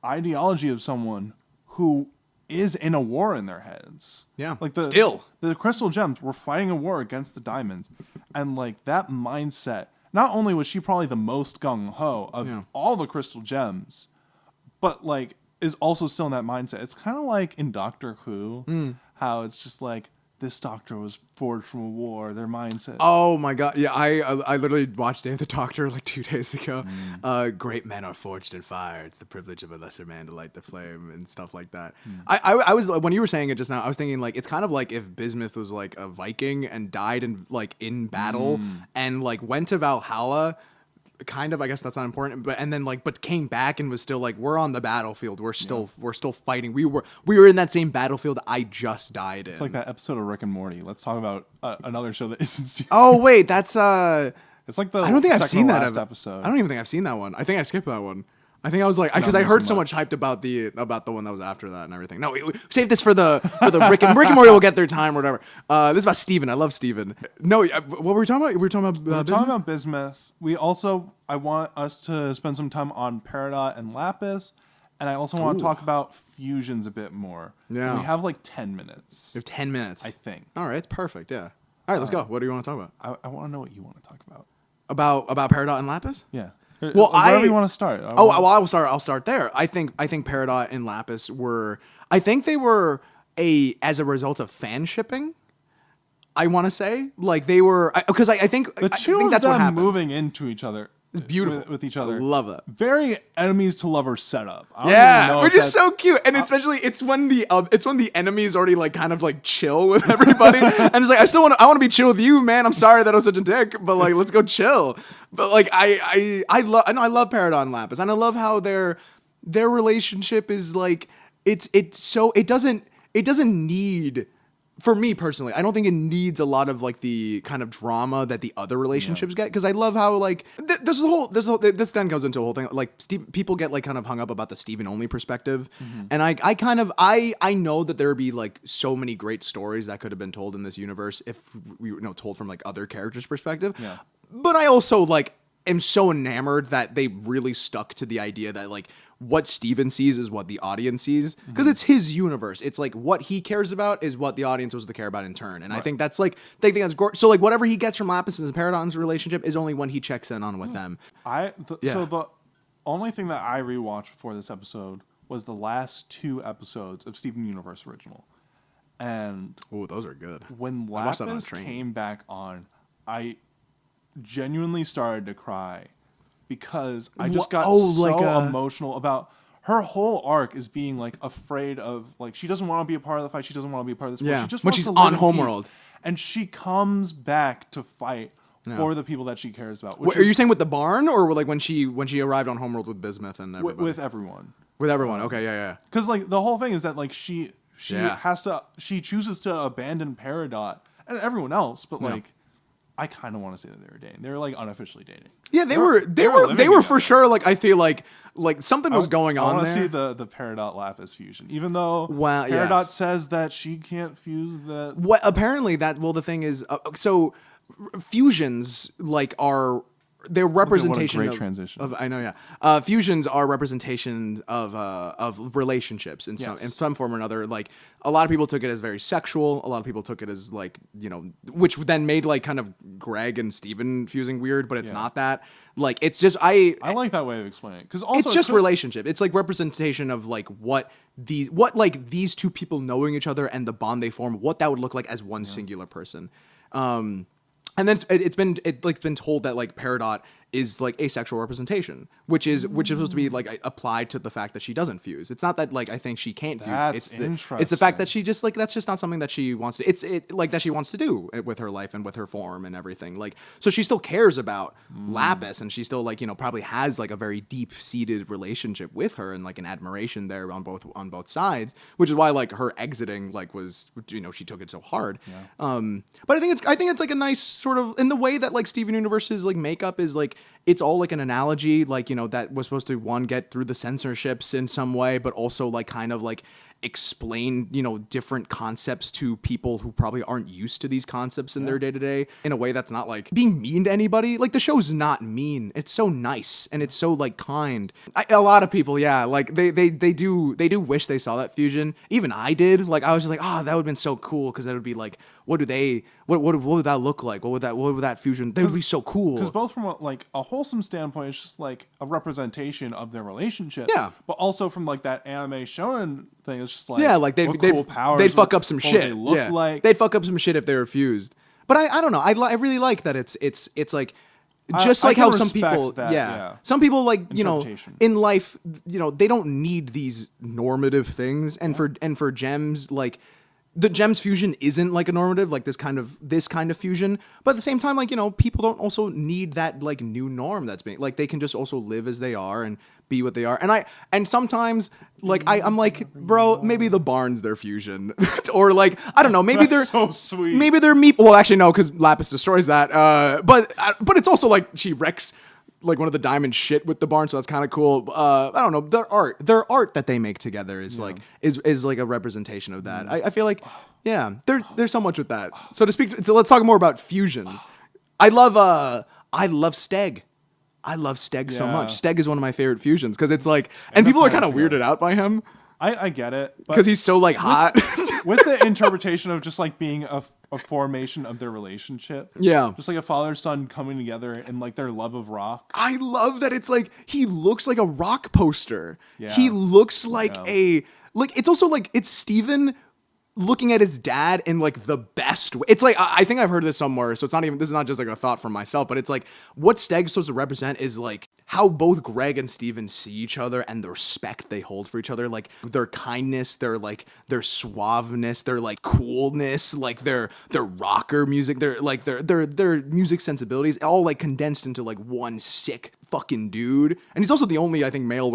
ideology of someone who is in a war in their heads. Yeah, like still the crystal gems were fighting a war against the diamonds, and like that mindset. Not only was she probably the most gung ho of all the crystal gems, but like is also still in that mindset. It's kind of like in Doctor Who, how it's just like, this doctor was forged from a war, their mindset. Oh my god. Yeah, I literally watched Day of the Doctor like 2 days ago. Great men are forged in fire. It's the privilege of a lesser man to light the flame and stuff like that. I was, when you were saying it just now, I was thinking like it's kind of like if Bismuth was like a Viking and died in battle and like went to Valhalla. Kind of, I guess that's not important, but came back and was still like, we're on the battlefield. We're still fighting. We were in that same battlefield I just died in. It's like that episode of Rick and Morty. Let's talk about another show that isn't. Oh wait, that's It's like the. I don't think I've seen that episode. I don't even think I've seen that one. I think I skipped that one. I think I was like, because I heard so much hyped about the one that was after that and everything. No, we save this for the Rick and Morty will get their time or whatever. This is about Steven. I love Steven. No, what were we talking about? We were talking about Bismuth. I want us to spend some time on Peridot and Lapis, and I also want to talk about fusions a bit more. Yeah. We have like 10 minutes. We have 10 minutes. I think. All right, it's perfect. Yeah. All right, let's go. What do you want to talk about? I want to know what you want to talk about. About Peridot and Lapis? Yeah. Well, wherever you want to start. I'll start there. I think Peridot and Lapis were. I think they were as a result of fan shipping. I want to say like they were because I think the two think of that's them what happened. Moving into each other. It's beautiful with each other. I love that. Very enemies to lovers setup. Which is so cute, and especially it's when the enemies already like kind of like chill with everybody, and it's like I want to be chill with you, man. I'm sorry that I was such a dick, but like let's go chill. But like I love Peridot and Lapis, and I love how their relationship is like it doesn't need. For me personally, I don't think it needs a lot of like the kind of drama that the other relationships get, because I love how like this then goes into a whole thing like people get like kind of hung up about the Steven only perspective, and I know that there would be like so many great stories that could have been told in this universe if we told from like other characters' perspective, but I also like am so enamored that they really stuck to the idea that like what Steven sees is what the audience sees, because it's his universe. It's like what he cares about is what the audience was to care about in turn. And I think that's like, they think that's gorgeous. So like whatever he gets from Lapis and Peridot's relationship is only when he checks in on with them. So the only thing that I rewatched before this episode was the last 2 episodes of Steven Universe Original. And those are good. When Lapis came back on, I genuinely started to cry. Because I just got emotional about her whole arc is being like afraid of like she doesn't want to be a part of the fight. She doesn't want to be a part of this. Yeah. She just when wants she's to live on in Homeworld, peace. And she comes back to fight for the people that she cares about. Are you saying with the barn or like when she arrived on Homeworld with Bismuth and everybody? With everyone. With everyone. Okay. Yeah. Because like the whole thing is that like she chooses to abandon Peridot and everyone else, but like. I kind of want to say that they were dating. They were like unofficially dating. Yeah, they were for sure. Like I feel like Like something was going I on want to there. see the Peridot Lapis fusion, even though Well, Peridot yes. says that she can't fuse that. What apparently that the thing is fusions like are they're representation great of, transition. I know, yeah. Fusions are representation of relationships in Yes. some form or another. Like a lot of people took it as very sexual. A lot of people took it as like, you know, which then made like kind of Greg and Steven fusing weird, but it's Yeah. not that. Like it's just I like that way of explaining it because also it's just relationship. It's like representation of like what these two people knowing each other and the bond they form, what that would look like as one singular person. And then it's been told that like Peridot is like asexual representation, which is supposed to be like applied to the fact that she doesn't fuse. It's not that like I think she can't fuse. That's It's the fact that she just like that's just not something that she wants to. It's like that she wants to do with her life and with her form and everything. Like so she still cares about Lapis and she still like probably has like a very deep seated relationship with her and like an admiration there on both sides, which is why like her exiting like was she took it so hard. Yeah. But I think it's like a nice sort of in the way that like Steven Universe's like makeup is like. It's all like an analogy, like, that was supposed to, one, get through the censorships in some way, but also like kind of like explain, different concepts to people who probably aren't used to these concepts in their day to day in a way that's not like being mean to anybody. Like the show's not mean. It's so nice and it's so like kind. A lot of people, yeah, like they do wish they saw that fusion. Even I did. Like I was just like, oh, that would have been so cool because that would be like, what would that look like? What would that fusion? That would be so cool. Because both from a wholesome standpoint, it's just like a representation of their relationship. Yeah. But also from like that anime shonen thing, it's just like like they'd fuck up some what shit. They look like they'd fuck up some shit if they were fused. But I don't know. I really like that it's like. Just like how some people, some people like in life, they don't need these normative things, and for gems like. The gems fusion isn't like a normative, like this kind of fusion, but at the same time, like people don't also need that like new norm that's being like they can just also live as they are and be what they are. And sometimes like I'm like, bro, maybe the barn's their fusion, or like I don't know, maybe they're so sweet. Maybe they're meat. Well, actually no, because Lapis destroys that. But it's also like she wrecks. Like one of the diamonds shit with the barn, so that's kind of cool. I don't know. Their art that they make together is like is like a representation of that. I feel like there's so much with that. So let's talk more about fusions. I love Steg. I love Steg so much. Steg is one of my favorite fusions because it's like, and people are kind of weirded out by him. I get it because he's so like hot. With the interpretation of just like being a formation of their relationship. Yeah. Just like a father-son coming together and like their love of rock. I love that it's like he looks like a rock poster. Yeah. He looks like it's also like it's Steven looking at his dad in like the best way. It's like I think I've heard this somewhere, so this is not just like a thought from myself, but it's like what Steg's supposed to represent is like how both Greg and Steven see each other and the respect they hold for each other, like their kindness, their suaveness, their like coolness, like their rocker music, their music sensibilities, all like condensed into like one sick fucking dude. And he's also the only, I think, male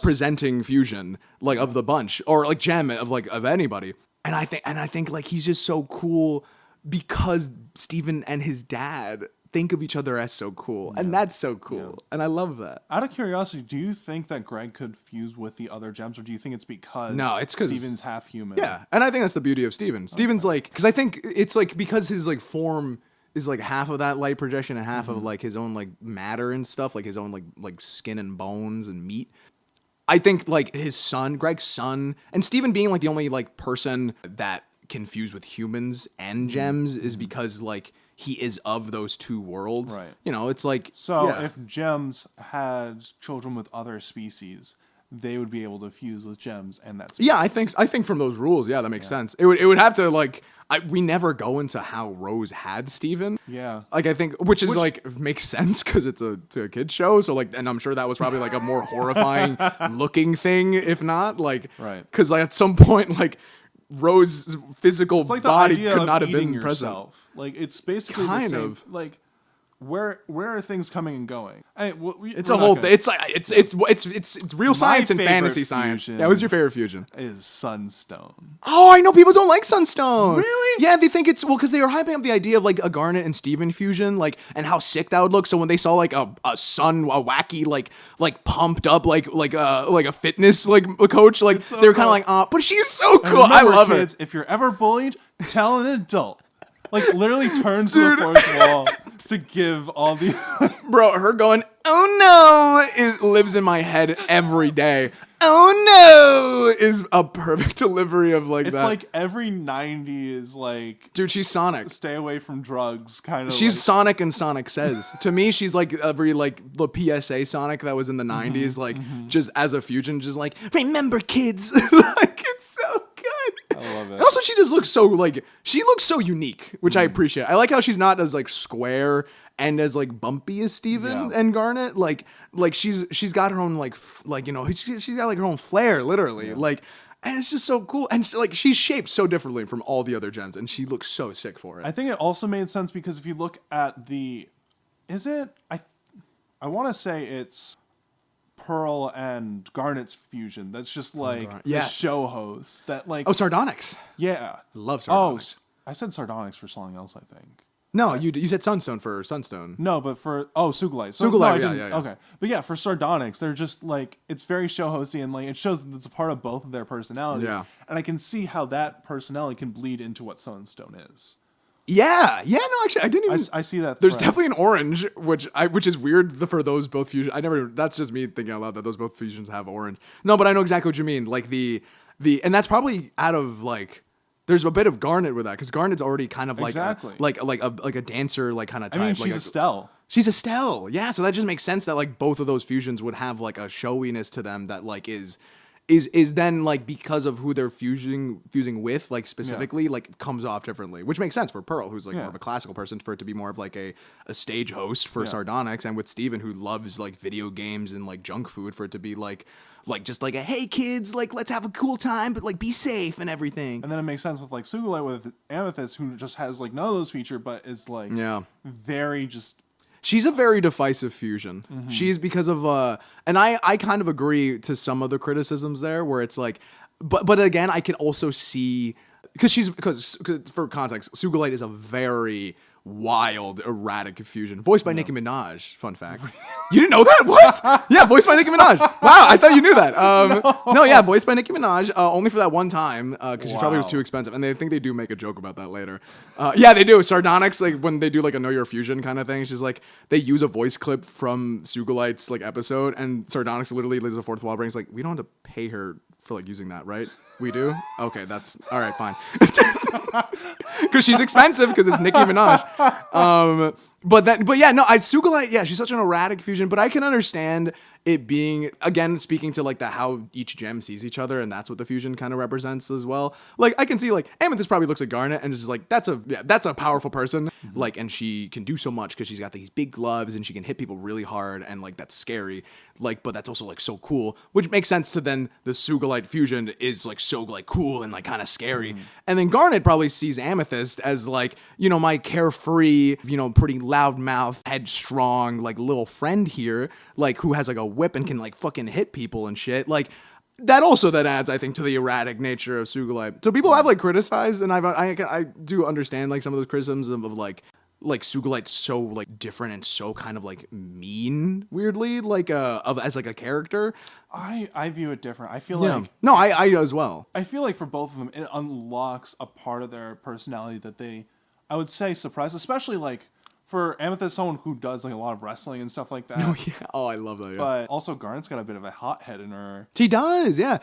presenting fusion like of the bunch, or like gem of anybody. And I think like he's just so cool because Steven and his dad think of each other as so cool, and that's so cool, and I love that. Out of curiosity, do you think that Greg could fuse with the other gems, or do you think it's because Steven's half human? Yeah, and I think that's the beauty of Steven. Steven's like, because I think it's like because his like form is like half of that light projection and half of like his own like matter and stuff, like his own like skin and bones and meat. I think like his son, Greg's son, and Steven being like the only like person that can fuse with humans and gems is because like he is of those two worlds. Right. It's like if gems had children with other species, they would be able to fuse with gems and that species. Yeah, I think from those rules, that makes sense. It would have to like we never go into how Rose had Steven. Yeah. Like I think which like makes sense because it's a kid's show, so like, and I'm sure that was probably like a more horrifying looking thing, if not like because like at some point like Rose's physical body could not have been present. Like it's basically kind of like where are things coming and going? It's a whole thing. It's like it's real science and favorite fantasy science. fusion Yeah, what's your favorite fusion? is Sunstone. Oh, I know people don't like Sunstone. Really? Yeah, they think it's because they were hyping up the idea of like a Garnet and Steven fusion, like, and how sick that would look. So when they saw like a wacky like pumped up like a fitness like a coach, like so they were kind cool. of like, but she's so cool. And I remember, love kids, it. if you're ever bullied, tell an adult. Like literally turns to the fourth wall to give all the Bro, her going, oh no, lives in my head every day. Oh no is a perfect delivery of like it's that. like every 90s like Dude, she's Sonic. stay away from drugs kind of. She's like, Sonic and Sonic Says. To me, she's like every like the PSA Sonic that was in the 90s, like just as a fusion, just like, remember kids. Like it's so good. I love it. And also she just looks so like she looks so unique, which I appreciate. I like how she's not as like square and as like bumpy as Steven and Garnet. Like she's got her own like she's got like her own flair, literally. Like, and it's just so cool. And she's shaped so differently from all the other gens, and she looks so sick for it. I think it also made sense because if you look at I want to say it's Pearl and Garnet's fusion. That's just like the show host that like Sardonyx. yeah. Love Sardonyx. Oh, I said Sardonyx for something else, I think. No, you said Sunstone for Sunstone. No, but for Sugilite. Sugilite, no, yeah. Okay, but yeah, for Sardonyx, they're just like it's very show hosty and like it shows that it's a part of both of their personalities. Yeah, and I can see how that personality can bleed into what Sunstone is. Yeah. No, actually, I didn't even. I see that. There's definitely an orange, which is weird for those both fusions. That's just me thinking out loud that those both fusions have orange. No, but I know exactly what you mean. Like and that's probably out of like. There's a bit of Garnet with that because Garnet's already kind of like a dancer like kind of type. I mean, she's Estelle. She's Estelle, yeah. So that just makes sense that like both of those fusions would have like a showiness to them that like is then like because of who they're fusing with like specifically like comes off differently, which makes sense for Pearl, who's like more of a classical person, for it to be more of like a stage host for Sardonyx, and with Steven, who loves like video games and like junk food, for it to be like just like a hey kids, like let's have a cool time but like be safe and everything. And then it makes sense with like Sugilite with Amethyst, who just has like none of those features but is like very just. She's a very divisive fusion. Mm-hmm. She's because of and I kind of agree to some of the criticisms there where it's like, but again I can also see because for context, Sugilite is a very wild, erratic fusion. Voiced by Nicki Minaj. Fun fact. You didn't know that? What? Yeah, voiced by Nicki Minaj. Wow, I thought you knew that. No, voiced by Nicki Minaj. Only for that one time, because she probably was too expensive. And I think they do make a joke about that later. Yeah, they do. Sardonyx, like when they do like a Know Your Fusion kind of thing, she's like, they use a voice clip from Sugilite's like episode, and Sardonyx literally lays a fourth wall break. He's like, we don't have to pay her for like using that, right? We do? Okay, that's all right, fine. Because she's expensive because it's Nicki Minaj. Sugilite, yeah, she's such an erratic fusion, but I can understand it being, again, speaking to like how each gem sees each other, and that's what the fusion kind of represents as well. Like I can see like Amethyst probably looks at Garnet and is just like, that's a powerful person. Mm-hmm. Like, and she can do so much because she's got these big gloves and she can hit people really hard, and like that's scary. Like, but that's also like so cool, which makes sense to then the Sugilite fusion is like so like cool and like kind of scary. Mm-hmm. And then Garnet probably sees Amethyst as like, you know, my carefree, you know, pretty loudmouth, headstrong, like little friend here, like who has like a whip and can like fucking hit people and shit. Like that also then adds, I think, to the erratic nature of Sugilite. So people have like criticized, and I do understand like some of those criticisms of like Sugilite's so like different and so kind of like mean weirdly, like as like a character. I view it different. I feel like no, I as well. I feel like for both of them, it unlocks a part of their personality that I would say surprise, especially like for Amethyst, someone who does like a lot of wrestling and stuff like that. Oh yeah, I love that. Yeah. But also Garnet's got a bit of a hothead in her. She does, yeah.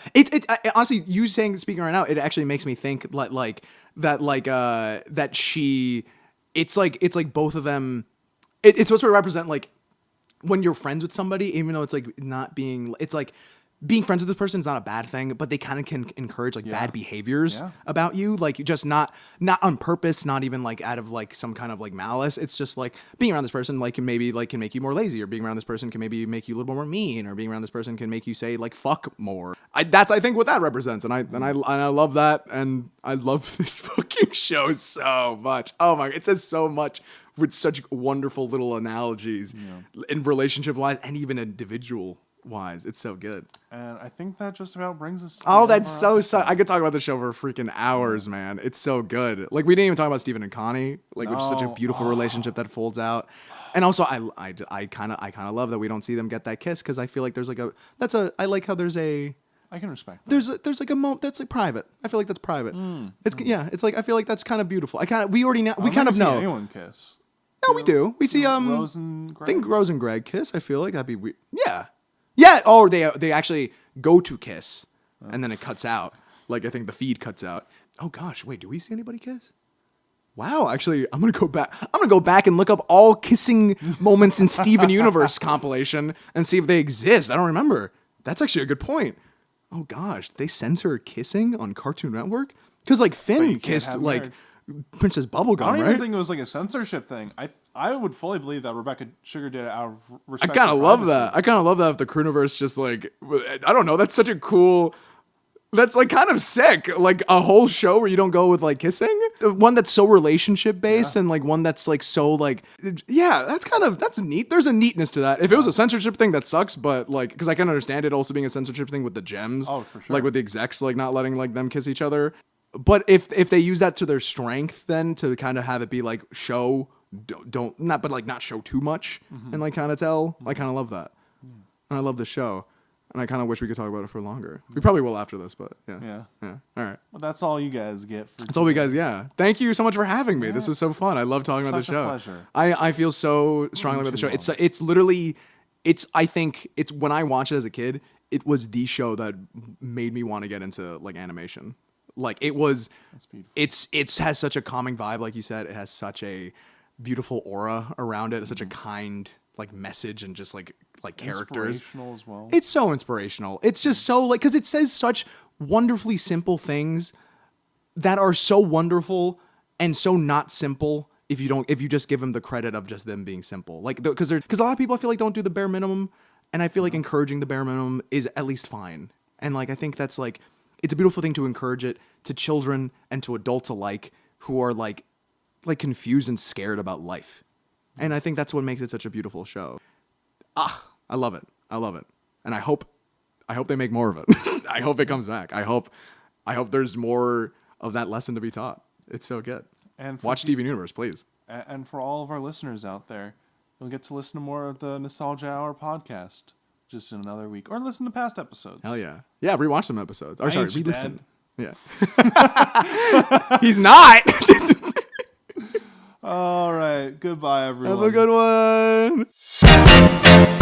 Honestly, you speaking right now, it actually makes me think that she. It's like both of them. It's supposed to represent like when you're friends with somebody, even though it's like not being. It's like being friends with this person is not a bad thing, but they kind of can encourage like bad behaviors about you, like just not on purpose, not even like out of like some kind of like malice. It's just like being around this person like can make you more lazy, or being around this person can maybe make you a little more mean, or being around this person can make you say like fuck more. I think what that represents, and I love that, and I love this fucking show so much. Oh my, it says so much with such wonderful little analogies in relationship wise and even individual wise. It's so good. And I think that just about brings us to the Oh, end that's of our so. episode. I could talk about the show for freaking hours, man. It's so good. Like we didn't even talk about Stephen and Connie, like which is such a beautiful relationship that folds out. And also, I kind of love that we don't see them get that kiss because I feel like there's like I like how there's a. I can respect that. There's like a moment that's like private. I feel like that's private. It's like I feel like that's kind of beautiful. We already know. We kind of know. Anyone kiss? No, we do. We see Rose and I Greg? think Rose and Greg kiss. I feel like that'd be weird. Yeah, yeah. Oh, they actually go to kiss, and then it cuts out. Like I think the feed cuts out. Oh gosh, wait. Do we see anybody kiss? Wow, actually, I'm gonna go back. I'm gonna go back and look up all kissing moments in Steven Universe compilation and see if they exist. I don't remember. That's actually a good point. Oh gosh, they censor kissing on Cartoon Network? Because like Finn kissed like Princess Bubblegum, I don't right? even think it was like a censorship thing. I would fully believe that Rebecca Sugar did it out of respect. I kind of for love privacy. that. I kind of love that if the Crewniverse just like, I don't know, that's such a cool, that's like kind of sick. Like a whole show where you don't go with like kissing. One that's so relationship based and like one that's like so like, yeah, that's neat. There's a neatness to that. If it was a censorship thing, that sucks. But like, because I can understand it also being a censorship thing with the gems. Oh, for sure. Like with the execs, like not letting like them kiss each other. But if they use that to their strength, then to kind of have it be like show, don't not, but like not show too much and like kind of tell. I kind of love that. And I love the show. And I kind of wish we could talk about it for longer. We probably will after this, but yeah. All right. Well, that's all you guys get. That's all we guys. Yeah. Thank you so much for having me. This is so fun. I love talking about the Such a show. pleasure. I feel so strongly about the show. It's literally, I think it's when I watched it as a kid, it was the show that made me want to get into like animation. Like it was, it has such a calming vibe. Like you said, it has such a beautiful aura around it. It's such a kind like message and just like characters. Inspirational as well. It's so inspirational. It's just so like, because it says such wonderfully simple things that are so wonderful and so not simple if you just give them the credit of just them being simple. Like because a lot of people I feel like don't do the bare minimum, and I feel like encouraging the bare minimum is at least fine. And like I think that's like it's a beautiful thing to encourage it to children and to adults alike who are like confused and scared about life. And I think that's what makes it such a beautiful show. I love it. I love it. And I hope they make more of it. I hope it comes back. I hope there's more of that lesson to be taught. It's so good. And watch Steven Universe, please. And for all of our listeners out there, you'll get to listen to more of the Nostalgia Hour podcast just in another week, or listen to past episodes. Hell yeah. Yeah, rewatch some episodes. Or sorry, re-listen. Dead. Yeah. He's not. All right. Goodbye, everyone. Have a good one.